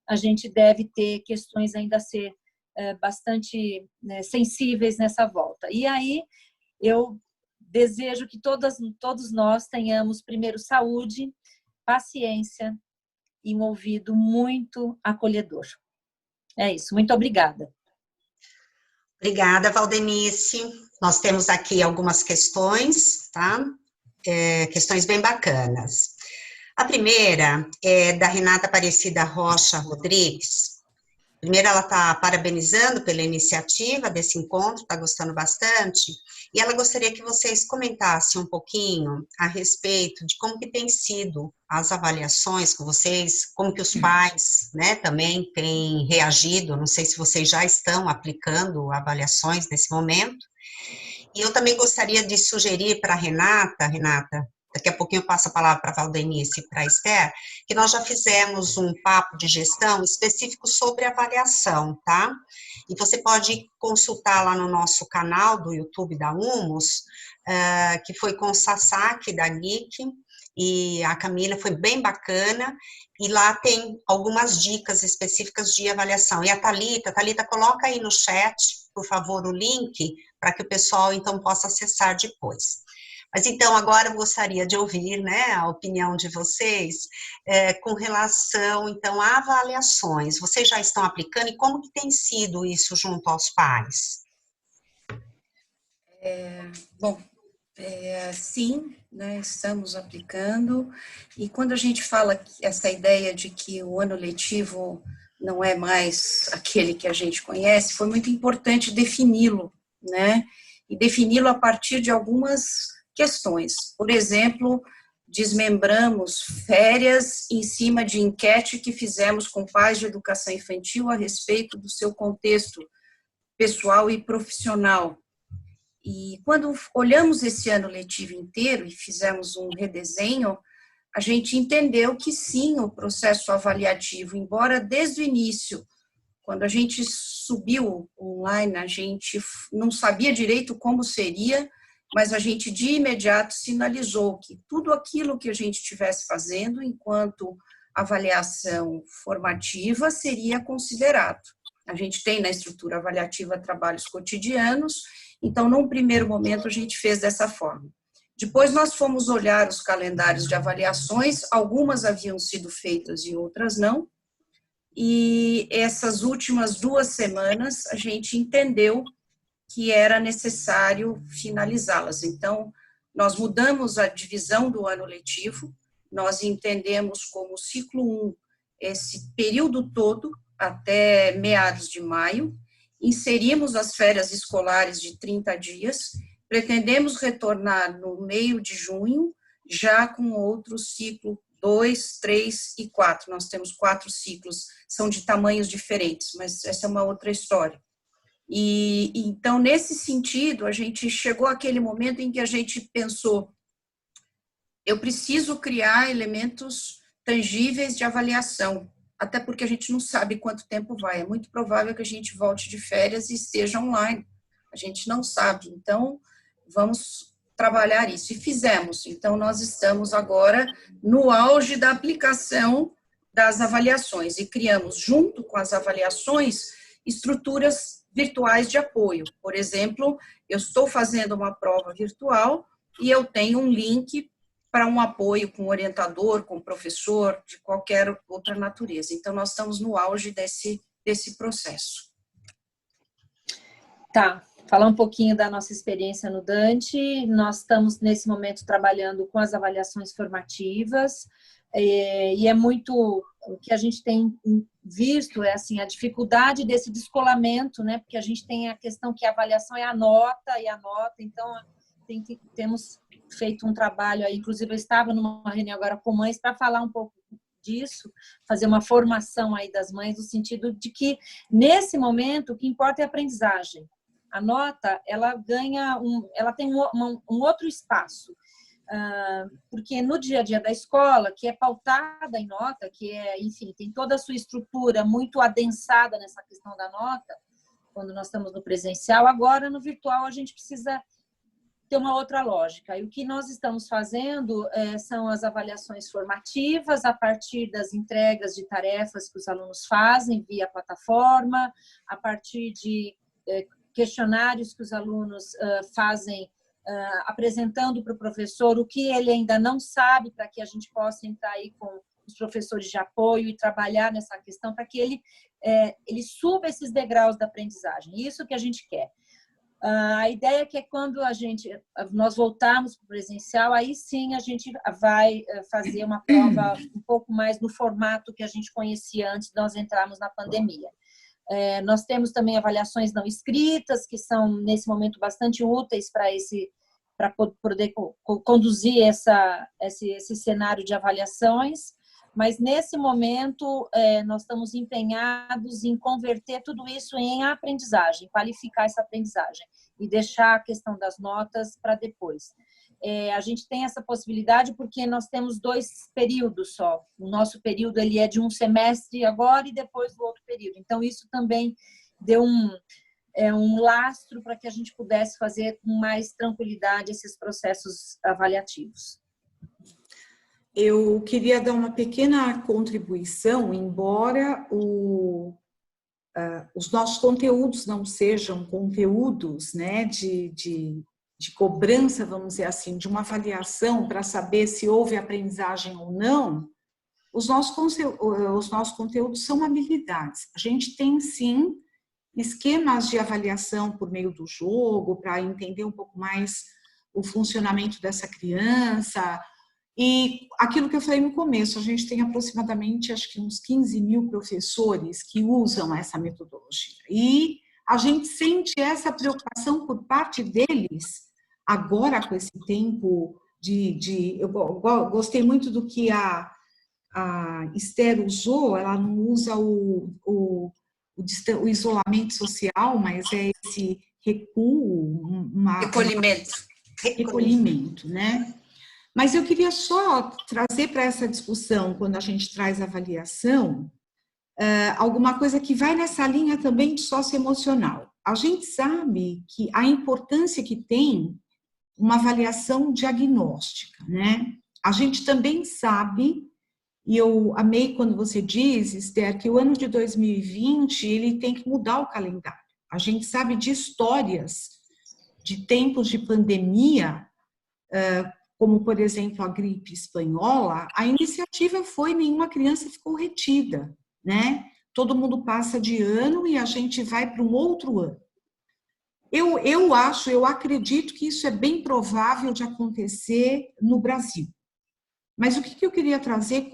a gente deve ter questões ainda a ser bastante sensíveis nessa volta. E aí, eu desejo que todos nós tenhamos, primeiro, saúde, paciência e um ouvido muito acolhedor. É isso, muito obrigada. Obrigada, Valdenice. Nós temos aqui algumas questões, tá? Questões bem bacanas. A primeira é da Renata Aparecida Rocha Rodrigues. Primeiro, ela está parabenizando pela iniciativa desse encontro, está gostando bastante, e ela gostaria que vocês comentassem um pouquinho a respeito de como que tem sido as avaliações com vocês, como que os pais, né, também têm reagido, não sei se vocês já estão aplicando avaliações nesse momento. E eu também gostaria de sugerir para a Renata, daqui a pouquinho eu passo a palavra para a Valdenice e para a Esther, que nós já fizemos um papo de gestão específico sobre avaliação, tá? E você pode consultar lá no nosso canal do YouTube da Humus, que foi com o Sasaki, da GIC, e a Camila, foi bem bacana, e lá tem algumas dicas específicas de avaliação. E a Thalita, coloca aí no chat, por favor, o link, para que o pessoal, então, possa acessar depois. Mas, então, agora eu gostaria de ouvir, né, a opinião de vocês com relação, então, a avaliações. Vocês já estão aplicando e como que tem sido isso junto aos pais? Bom, sim, né, estamos aplicando, e quando a gente fala essa ideia de que o ano letivo não é mais aquele que a gente conhece, foi muito importante defini-lo, né, e defini-lo a partir de algumas questões. Por exemplo, desmembramos férias em cima de enquete que fizemos com pais de educação infantil a respeito do seu contexto pessoal e profissional. E quando olhamos esse ano letivo inteiro e fizemos um redesenho, a gente entendeu que sim, o processo avaliativo, embora desde o início, quando a gente subiu online, a gente não sabia direito como seria, mas a gente de imediato sinalizou que tudo aquilo que a gente estivesse fazendo enquanto avaliação formativa seria considerado. A gente tem na estrutura avaliativa trabalhos cotidianos, então, num primeiro momento, a gente fez dessa forma. Depois, nós fomos olhar os calendários de avaliações, algumas haviam sido feitas e outras não, e essas últimas 2 semanas, a gente entendeu que era necessário finalizá-las. Então, nós mudamos a divisão do ano letivo, nós entendemos como ciclo 1, esse período todo, até meados de maio, inserimos as férias escolares de 30 dias, pretendemos retornar no meio de junho, já com outro ciclo 2, 3 e 4. Nós temos 4 ciclos, são de tamanhos diferentes, mas essa é uma outra história. E então, nesse sentido, a gente chegou àquele momento em que a gente pensou, eu preciso criar elementos tangíveis de avaliação, até porque a gente não sabe quanto tempo vai. É muito provável que a gente volte de férias e esteja online. A gente não sabe. Então, vamos trabalhar isso. E fizemos. Então, nós estamos agora no auge da aplicação das avaliações e criamos, junto com as avaliações, estruturas virtuais de apoio. Por exemplo, eu estou fazendo uma prova virtual e eu tenho um link para um apoio com orientador, com professor, de qualquer outra natureza. Então, nós estamos no auge desse processo. Tá, falar um pouquinho da nossa experiência no Dante. Nós estamos, nesse momento, trabalhando com as avaliações formativas, e é muito o que a gente tem visto, é assim, a dificuldade desse descolamento, né? Porque a gente tem a questão que a avaliação é a nota, então temos feito um trabalho aí, inclusive eu estava numa reunião agora com mães para falar um pouco disso, fazer uma formação aí das mães, no sentido de que, nesse momento, o que importa é a aprendizagem. A nota, ela ganha ela tem um outro espaço, porque no dia a dia da escola, que é pautada em nota, que é, enfim, tem toda a sua estrutura muito adensada nessa questão da nota, quando nós estamos no presencial, agora no virtual a gente precisa ter uma outra lógica. E o que nós estamos fazendo são as avaliações formativas a partir das entregas de tarefas que os alunos fazem via plataforma, a partir de questionários que os alunos fazem apresentando para o professor o que ele ainda não sabe, para que a gente possa entrar aí com os professores de apoio e trabalhar nessa questão para que ele suba esses degraus da aprendizagem. Isso que a gente quer. A ideia é que quando nós voltarmos para o presencial, aí sim a gente vai fazer uma prova um pouco mais no formato que a gente conhecia antes de nós entrarmos na pandemia. Nós temos também avaliações não escritas, que são, nesse momento, bastante úteis para poder conduzir esse cenário de avaliações. Mas, nesse momento, nós estamos empenhados em converter tudo isso em aprendizagem, qualificar essa aprendizagem e deixar a questão das notas para depois. A gente tem essa possibilidade porque nós temos 2 períodos só. O nosso período ele é de um semestre agora e depois do outro período. Então, isso também deu um lastro para que a gente pudesse fazer com mais tranquilidade esses processos avaliativos. Eu queria dar uma pequena contribuição, embora os nossos conteúdos não sejam conteúdos, né, de cobrança, vamos dizer assim, de uma avaliação para saber se houve aprendizagem ou não. Os nossos conteúdos são habilidades. A gente tem, sim, esquemas de avaliação por meio do jogo, para entender um pouco mais o funcionamento dessa criança. E aquilo que eu falei no começo, a gente tem aproximadamente, acho que uns 15 mil professores que usam essa metodologia. E a gente sente essa preocupação por parte deles, agora com esse tempo eu gostei muito do que a Esther usou, ela não usa o isolamento social, mas é esse recuo, recolhimento, né? Mas eu queria só trazer para essa discussão, quando a gente traz avaliação, alguma coisa que vai nessa linha também de socioemocional. A gente sabe que a importância que tem uma avaliação diagnóstica, né? A gente também sabe, e eu amei quando você diz, Esther, que o ano de 2020 ele tem que mudar o calendário. A gente sabe de histórias de tempos de pandemia, como, por exemplo, a gripe espanhola, a iniciativa foi nenhuma criança ficou retida, né? Todo mundo passa de ano e a gente vai para um outro ano. Eu acredito que isso é bem provável de acontecer no Brasil. Mas o que eu queria trazer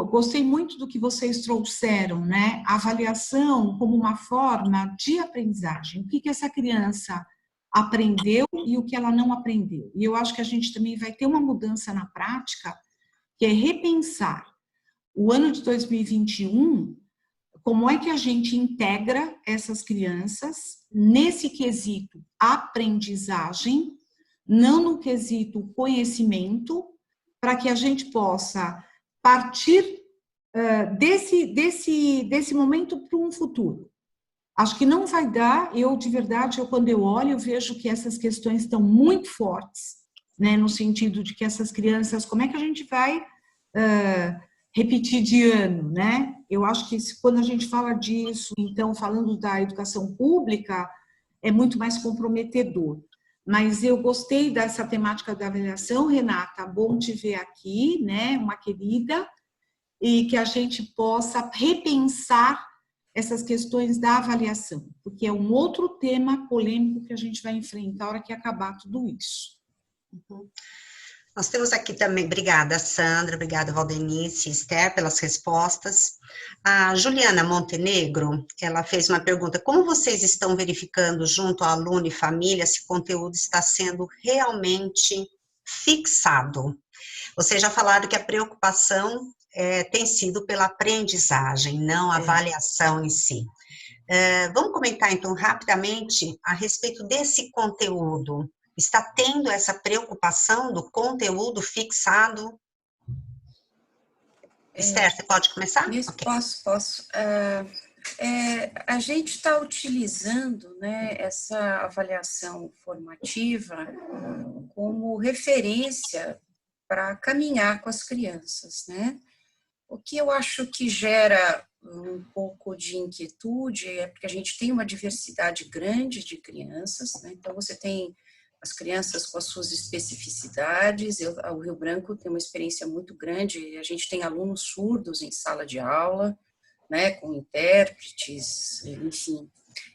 gostei muito do que vocês trouxeram, né? A avaliação como uma forma de aprendizagem. O que essa criança aprendeu e o que ela não aprendeu. E eu acho que a gente também vai ter uma mudança na prática, que é repensar o ano de 2021, como é que a gente integra essas crianças nesse quesito aprendizagem, não no quesito conhecimento, para que a gente possa partir desse momento para um futuro. Acho que não vai dar, de verdade, quando eu olho, eu vejo que essas questões estão muito fortes, né, no sentido de que essas crianças, como é que a gente vai repetir de ano, né? Eu acho que quando a gente fala disso, então, falando da educação pública, é muito mais comprometedor. Mas eu gostei dessa temática da avaliação, Renata, bom te ver aqui, né, uma querida, e que a gente possa repensar essas questões da avaliação, porque é um outro tema polêmico que a gente vai enfrentar na hora que acabar tudo isso. Uhum. Nós temos aqui também, obrigada Sandra, obrigada Valdenice, Esther pelas respostas. A Juliana Montenegro, ela fez uma pergunta, como vocês estão verificando junto ao aluno e família se o conteúdo está sendo realmente fixado? Vocês já falaram que a preocupação tem sido pela aprendizagem, não a avaliação em si. Vamos comentar então rapidamente a respeito desse conteúdo. Está tendo essa preocupação do conteúdo fixado? Esther, você pode começar? Isso, okay. Posso. A gente está utilizando, né, essa avaliação formativa como referência para caminhar com as crianças, né? O que eu acho que gera um pouco de inquietude é porque a gente tem uma diversidade grande de crianças, né? Então você tem as crianças com as suas especificidades. O Rio Branco tem uma experiência muito grande, a gente tem alunos surdos em sala de aula, né, com intérpretes, enfim.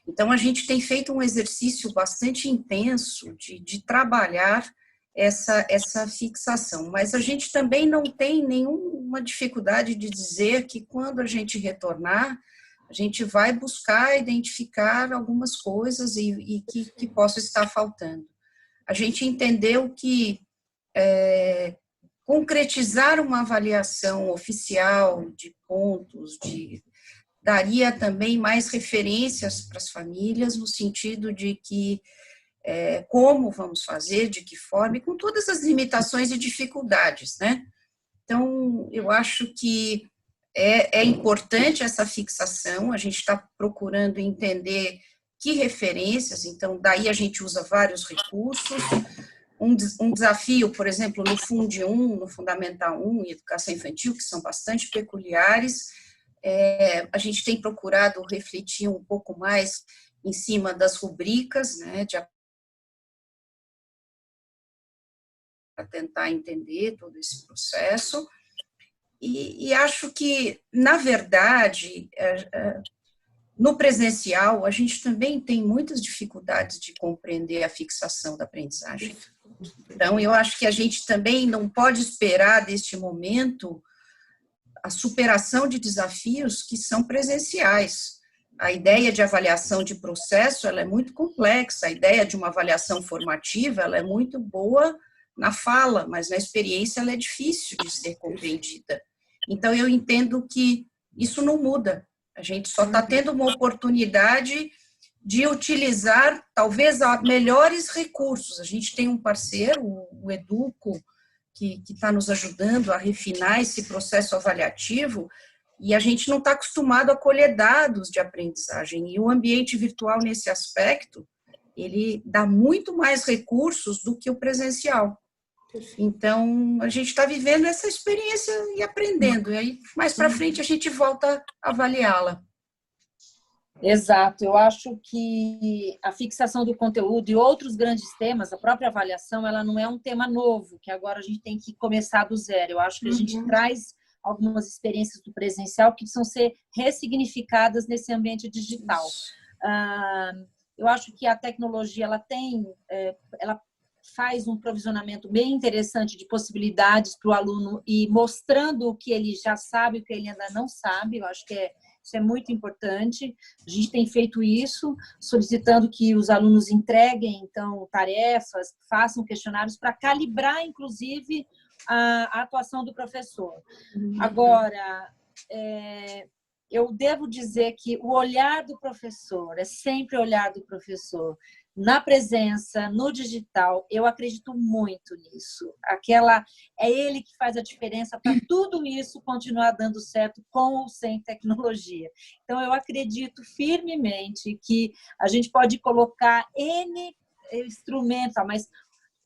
Então, a gente tem feito um exercício bastante intenso de trabalhar essa fixação, mas a gente também não tem nenhuma dificuldade de dizer que quando a gente retornar, a gente vai buscar identificar algumas coisas e que possam estar faltando. A gente entendeu que concretizar uma avaliação oficial de pontos, daria também mais referências para as famílias, no sentido de que como vamos fazer, de que forma, e com todas as limitações e dificuldades, né? Então, eu acho que é importante essa fixação, a gente está procurando entender que referências, então, daí a gente usa vários recursos. Um desafio, por exemplo, no Fundi 1, no Fundamental 1 e Educação Infantil, que são bastante peculiares, a gente tem procurado refletir um pouco mais em cima das rubricas, né, para tentar entender todo esse processo. E acho que, na verdade, no presencial, a gente também tem muitas dificuldades de compreender a fixação da aprendizagem. Então, eu acho que a gente também não pode esperar, deste momento, a superação de desafios que são presenciais. A ideia de avaliação de processo, ela é muito complexa, a ideia de uma avaliação formativa, ela é muito boa na fala, mas na experiência ela é difícil de ser compreendida. Então, eu entendo que isso não muda. A gente só está tendo uma oportunidade de utilizar, talvez, melhores recursos. A gente tem um parceiro, o Educo, que está nos ajudando a refinar esse processo avaliativo, e a gente não está acostumado a colher dados de aprendizagem. E o ambiente virtual, nesse aspecto, ele dá muito mais recursos do que o presencial. Então, a gente está vivendo essa experiência e aprendendo, e aí, mais para frente, a gente volta a avaliá-la. Exato, eu acho que a fixação do conteúdo e outros grandes temas, a própria avaliação, ela não é um tema novo, que agora a gente tem que começar do zero. Eu acho que a gente traz algumas experiências do presencial que precisam ser ressignificadas nesse ambiente digital. Eu acho que a tecnologia, ela faz um provisionamento bem interessante de possibilidades para o aluno e mostrando o que ele já sabe, o que ele ainda não sabe. Eu acho que isso é muito importante. A gente tem feito isso, solicitando que os alunos entreguem, então, tarefas, façam questionários para calibrar, inclusive, a atuação do professor. Agora, eu devo dizer que o olhar do professor é sempre o olhar do professor. Na presença, no digital, eu acredito muito nisso. É ele que faz a diferença para tudo isso continuar dando certo com ou sem tecnologia. Então, eu acredito firmemente que a gente pode colocar N instrumentos, mas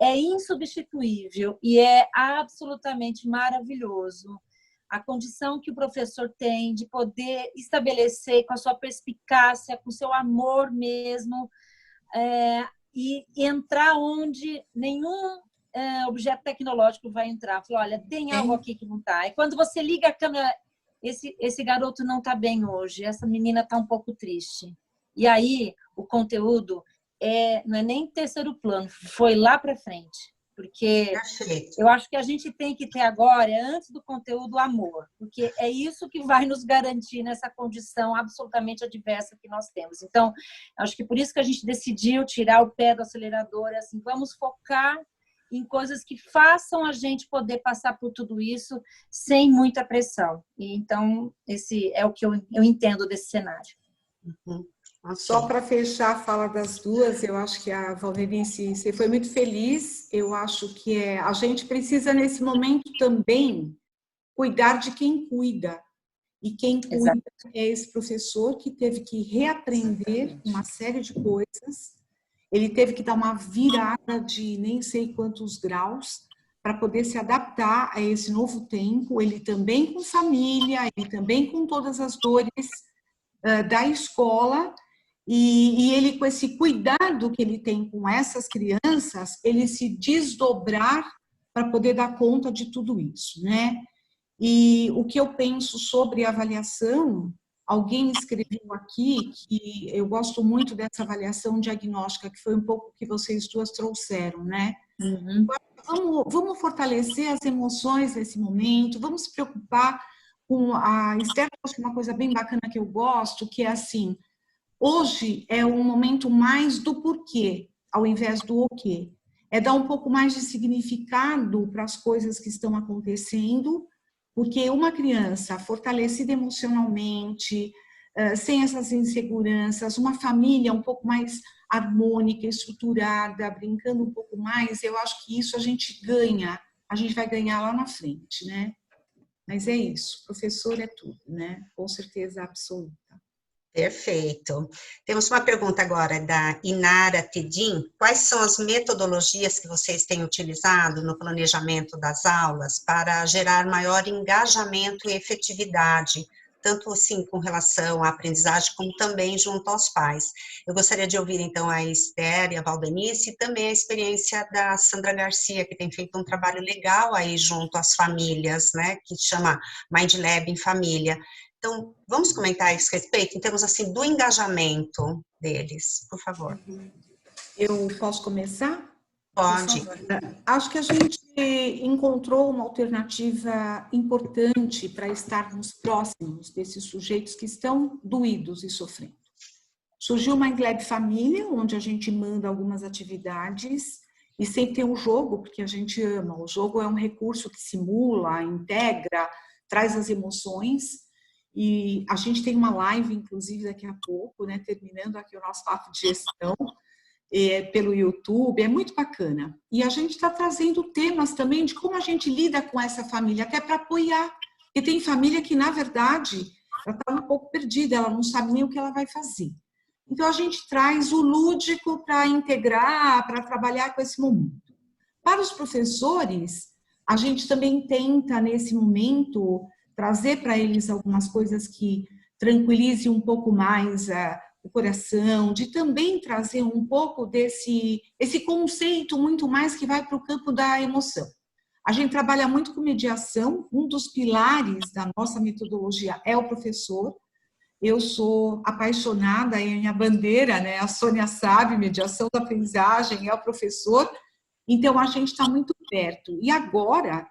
é insubstituível e é absolutamente maravilhoso a condição que o professor tem de poder estabelecer com a sua perspicácia, com o seu amor mesmo, e entrar onde nenhum objeto tecnológico vai entrar. Falar, olha, tem algo aqui que não está. E quando você liga a câmera, esse garoto não está bem hoje, essa menina está um pouco triste. E aí, o conteúdo não é nem terceiro plano, foi lá para frente. Porque eu acho que a gente tem que ter agora, antes do conteúdo, amor. Porque é isso que vai nos garantir nessa condição absolutamente adversa que nós temos. Então, acho que por isso que a gente decidiu tirar o pé do acelerador. Assim, vamos focar em coisas que façam a gente poder passar por tudo isso sem muita pressão. E, então, esse é o que eu entendo desse cenário. Só para fechar a fala das duas, eu acho que a Valerice, você foi muito feliz. Eu acho que a gente precisa, nesse momento, também cuidar de quem cuida. E quem cuida é esse professor que teve que reaprender uma série de coisas. Ele teve que dar uma virada de nem sei quantos graus para poder se adaptar a esse novo tempo. Ele também com família, ele também com todas as dores da escola. E ele, com esse cuidado que ele tem com essas crianças, ele se desdobrar para poder dar conta de tudo isso, né? E o que eu penso sobre avaliação, alguém escreveu aqui que eu gosto muito dessa avaliação diagnóstica, que foi um pouco o que vocês duas trouxeram, né? Vamos fortalecer as emoções nesse momento, vamos se preocupar com a externa trouxe uma coisa bem bacana que eu gosto, que é assim, hoje é um momento mais do porquê, ao invés do o quê. É dar um pouco mais de significado para as coisas que estão acontecendo, porque uma criança fortalecida emocionalmente, sem essas inseguranças, uma família um pouco mais harmônica, estruturada, brincando um pouco mais, eu acho que isso a gente vai ganhar lá na frente, né? Mas é isso, professor é tudo, né? Com certeza absoluta. Perfeito. Temos uma pergunta agora da Inara Tedim. Quais são as metodologias que vocês têm utilizado no planejamento das aulas para gerar maior engajamento e efetividade, tanto assim com relação à aprendizagem, como também junto aos pais? Eu gostaria de ouvir, então, a Esther e a Valdenice, e também a experiência da Sandra Garcia, que tem feito um trabalho legal aí junto às famílias, né, que chama Mind Lab em Família. Então, vamos comentar isso a respeito, em termos, assim, do engajamento deles, por favor. Eu posso começar? Pode. Acho que a gente encontrou uma alternativa importante para estarmos próximos desses sujeitos que estão doídos e sofrendo. Surgiu uma Mind Lab Família, onde a gente manda algumas atividades e sempre tem um jogo, porque a gente ama. O jogo é um recurso que simula, integra, traz as emoções. E a gente tem uma live, inclusive, daqui a pouco, né, terminando aqui o nosso papo de gestão, pelo YouTube, é muito bacana. E a gente está trazendo temas também de como a gente lida com essa família, até para apoiar. Porque tem família que, na verdade, ela está um pouco perdida, ela não sabe nem o que ela vai fazer. Então, a gente traz o lúdico para integrar, para trabalhar com esse momento. Para os professores, a gente também tenta, nesse momento, trazer para eles algumas coisas que tranquilizem um pouco mais o coração, de também trazer um pouco esse conceito muito mais que vai para o campo da emoção. A gente trabalha muito com mediação, um dos pilares da nossa metodologia é o professor. Eu sou apaixonada, é minha bandeira, né? A Sônia sabe, mediação da aprendizagem é o professor, então a gente está muito perto. E agora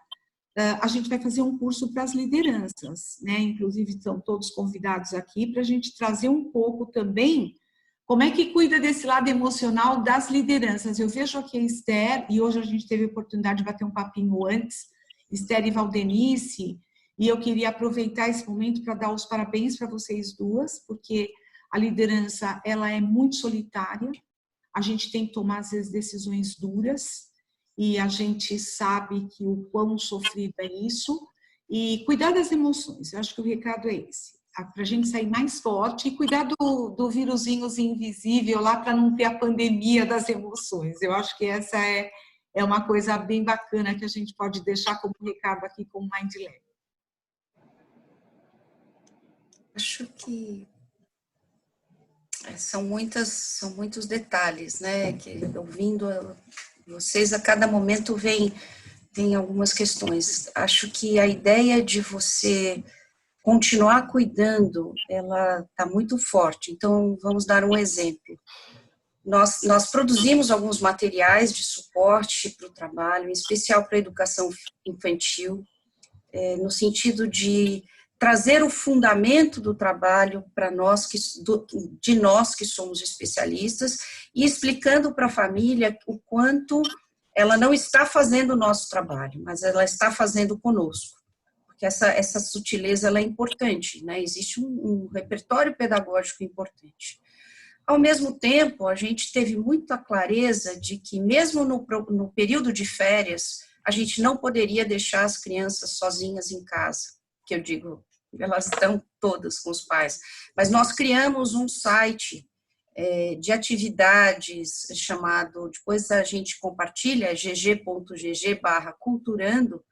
a gente vai fazer um curso para as lideranças, né? Inclusive estão todos convidados aqui para a gente trazer um pouco também como é que cuida desse lado emocional das lideranças. Eu vejo aqui a Esther, e hoje a gente teve a oportunidade de bater um papinho antes, Esther e Valdenice, e eu queria aproveitar esse momento para dar os parabéns para vocês duas, porque a liderança ela é muito solitária, a gente tem que tomar às vezes decisões duras, e a gente sabe que o quão sofrido é isso, e cuidar das emoções, eu acho que o recado é esse, para a gente sair mais forte e cuidar do vírusinho invisível lá para não ter a pandemia das emoções. Eu acho que essa é uma coisa bem bacana que a gente pode deixar como recado aqui como Mind Lab. Acho que são muitos detalhes, né, que ouvindo vocês a cada momento vem algumas questões. Acho que a ideia de você continuar cuidando, ela está muito forte. Então, vamos dar um exemplo. Nós produzimos alguns materiais de suporte para o trabalho, em especial para a educação infantil, no sentido de trazer o fundamento do trabalho para nós de nós que somos especialistas e explicando para a família o quanto ela não está fazendo o nosso trabalho, mas ela está fazendo conosco. Porque essa sutileza ela é importante, né? Existe um repertório pedagógico importante. Ao mesmo tempo, a gente teve muita clareza de que mesmo no período de férias, a gente não poderia deixar as crianças sozinhas em casa, que eu digo, elas estão todas com os pais. Mas nós criamos um site de atividades chamado, depois a gente compartilha, gg.gg/culturando,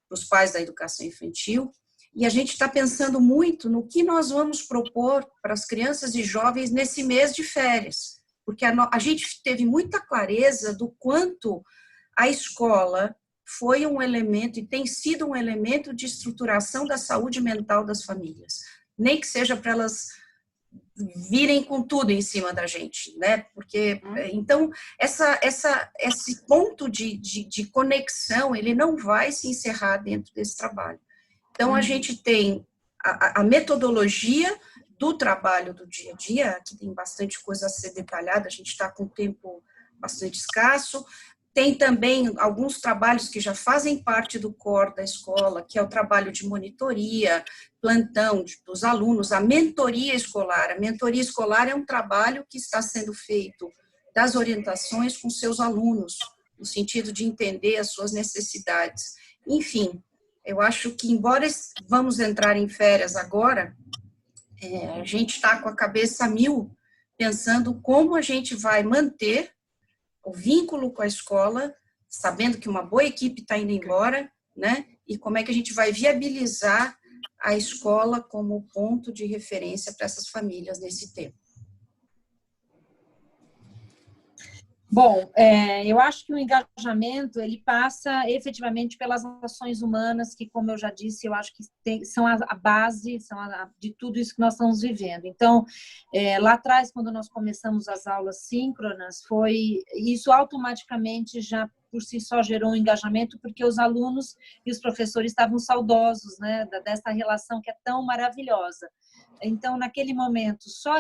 para os pais da educação infantil, e a gente está pensando muito no que nós vamos propor para as crianças e jovens nesse mês de férias, porque a gente teve muita clareza do quanto a escola foi um elemento e tem sido um elemento de estruturação da saúde mental das famílias, nem que seja para elas virem com tudo em cima da gente, né? Porque, então, esse ponto de conexão, ele não vai se encerrar dentro desse trabalho. Então, a gente tem a metodologia do trabalho do dia a dia. Aqui tem bastante coisa a ser detalhada, a gente está com tempo bastante escasso. Tem também alguns trabalhos que já fazem parte do core da escola, que é o trabalho de monitoria, plantão dos alunos, a mentoria escolar. A mentoria escolar é um trabalho que está sendo feito das orientações com seus alunos, no sentido de entender as suas necessidades. Enfim, eu acho que, embora vamos entrar em férias agora, a gente está com a cabeça a mil, pensando como a gente vai manter o vínculo com a escola, sabendo que uma boa equipe está indo embora, né? E como é que a gente vai viabilizar a escola como ponto de referência para essas famílias nesse tempo. Bom, eu acho que o engajamento, ele passa efetivamente pelas ações humanas, que, como eu já disse, eu acho que são a base de tudo isso que nós estamos vivendo. Então, lá atrás, quando nós começamos as aulas síncronas, isso automaticamente já por si só gerou um engajamento, porque os alunos e os professores estavam saudosos, né, dessa relação que é tão maravilhosa. Então, naquele momento, só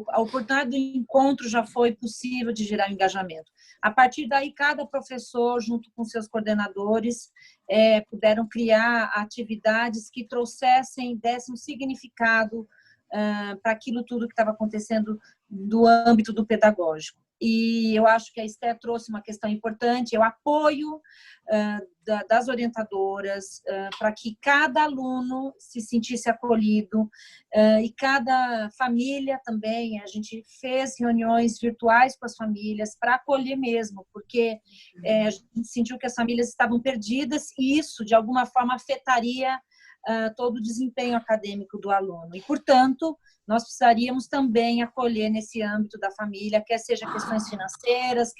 a oportunidade do encontro já foi possível de gerar engajamento. A partir daí, cada professor, junto com seus coordenadores, puderam criar atividades que dessem um significado para aquilo tudo que estava acontecendo do âmbito do pedagógico. E eu acho que a Esther trouxe uma questão importante, é o apoio das orientadoras para que cada aluno se sentisse acolhido e cada família também. A gente fez reuniões virtuais com as famílias para acolher mesmo, porque a gente sentiu que as famílias estavam perdidas e isso, de alguma forma, afetaria todo o desempenho acadêmico do aluno. E, portanto, nós precisaríamos também acolher nesse âmbito da família, quer seja questões financeiras,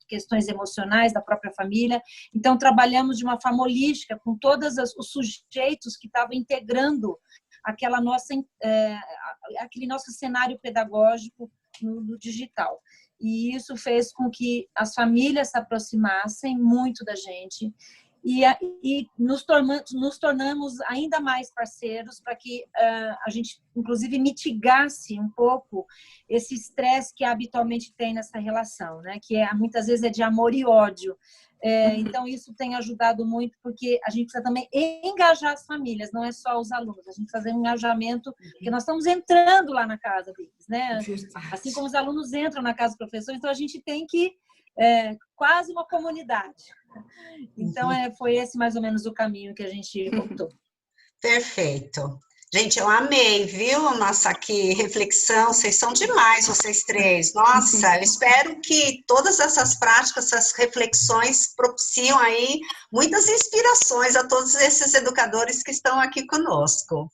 questões emocionais da própria família. Então, trabalhamos de uma forma holística com todos os sujeitos que estavam integrando aquele nosso cenário pedagógico no digital. E isso fez com que as famílias se aproximassem muito da gente e nos tornamos ainda mais parceiros para que a gente, inclusive, mitigasse um pouco esse estresse que habitualmente tem nessa relação, né? Que muitas vezes é de amor e ódio. Então, isso tem ajudado muito, porque a gente precisa também engajar as famílias, não é só os alunos, a gente precisa fazer um engajamento, porque nós estamos entrando lá na casa deles, né? Assim como os alunos entram na casa dos professores, então a gente tem que quase uma comunidade. Então, foi esse mais ou menos o caminho que a gente optou. Perfeito. Gente, eu amei, viu? Nossa, aqui, reflexão, vocês são demais, vocês três. Nossa, eu espero que todas essas práticas, essas reflexões propiciam aí muitas inspirações a todos esses educadores que estão aqui conosco.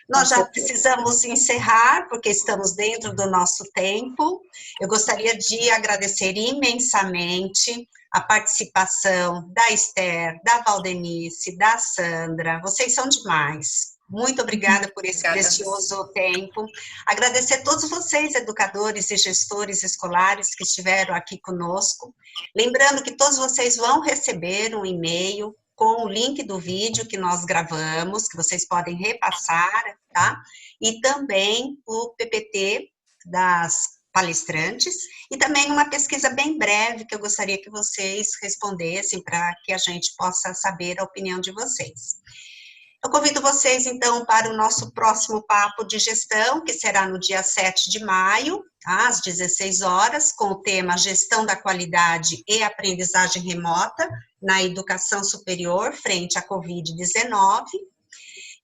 Nós já precisamos encerrar, porque estamos dentro do nosso tempo. Eu gostaria de agradecer imensamente a participação da Esther, da Valdenice, da Sandra. Vocês são demais. Muito obrigada por esse precioso tempo. Agradecer a todos vocês, educadores e gestores escolares que estiveram aqui conosco. Lembrando que todos vocês vão receber um e-mail com o link do vídeo que nós gravamos, que vocês podem repassar, tá? E também o PPT das palestrantes, e também uma pesquisa bem breve que eu gostaria que vocês respondessem para que a gente possa saber a opinião de vocês. Eu convido vocês, então, para o nosso próximo Papo de Gestão, que será no dia 7 de maio, tá, às 16 horas, com o tema Gestão da Qualidade e Aprendizagem Remota na Educação Superior frente à Covid-19.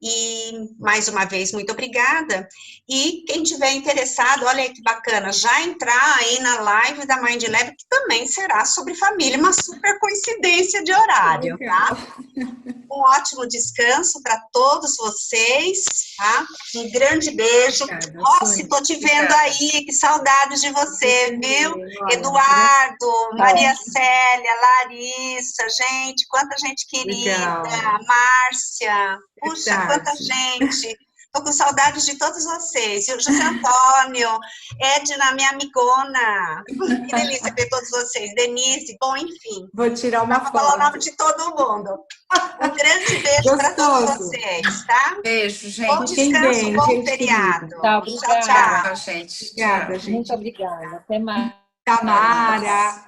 E, mais uma vez, muito obrigada. E quem tiver interessado, olha aí que bacana, já entrar aí na live da Mind Lab, que também será sobre família, uma super coincidência de horário, tá? Um ótimo descanso para todos vocês, tá? Um grande beijo. Rossi, tô te vendo aí, que saudades de você, viu? Eduardo, Maria Célia, Larissa, gente, quanta gente querida, Márcia, puxa, quanta gente. Tô com saudades de todos vocês. E o José Antônio, Edna, minha amigona. Que delícia ver todos vocês. Denise, bom, enfim. Vou tirar uma Vou foto. falar o nome de todo mundo. Um grande beijo para todos vocês, tá? Beijo, gente. Bom descanso, bom feriado. Tá, Tchau, obrigada. tchau. Tchau, gente. Obrigada, Tchau. gente. Muito obrigada. Até mais. Tamara.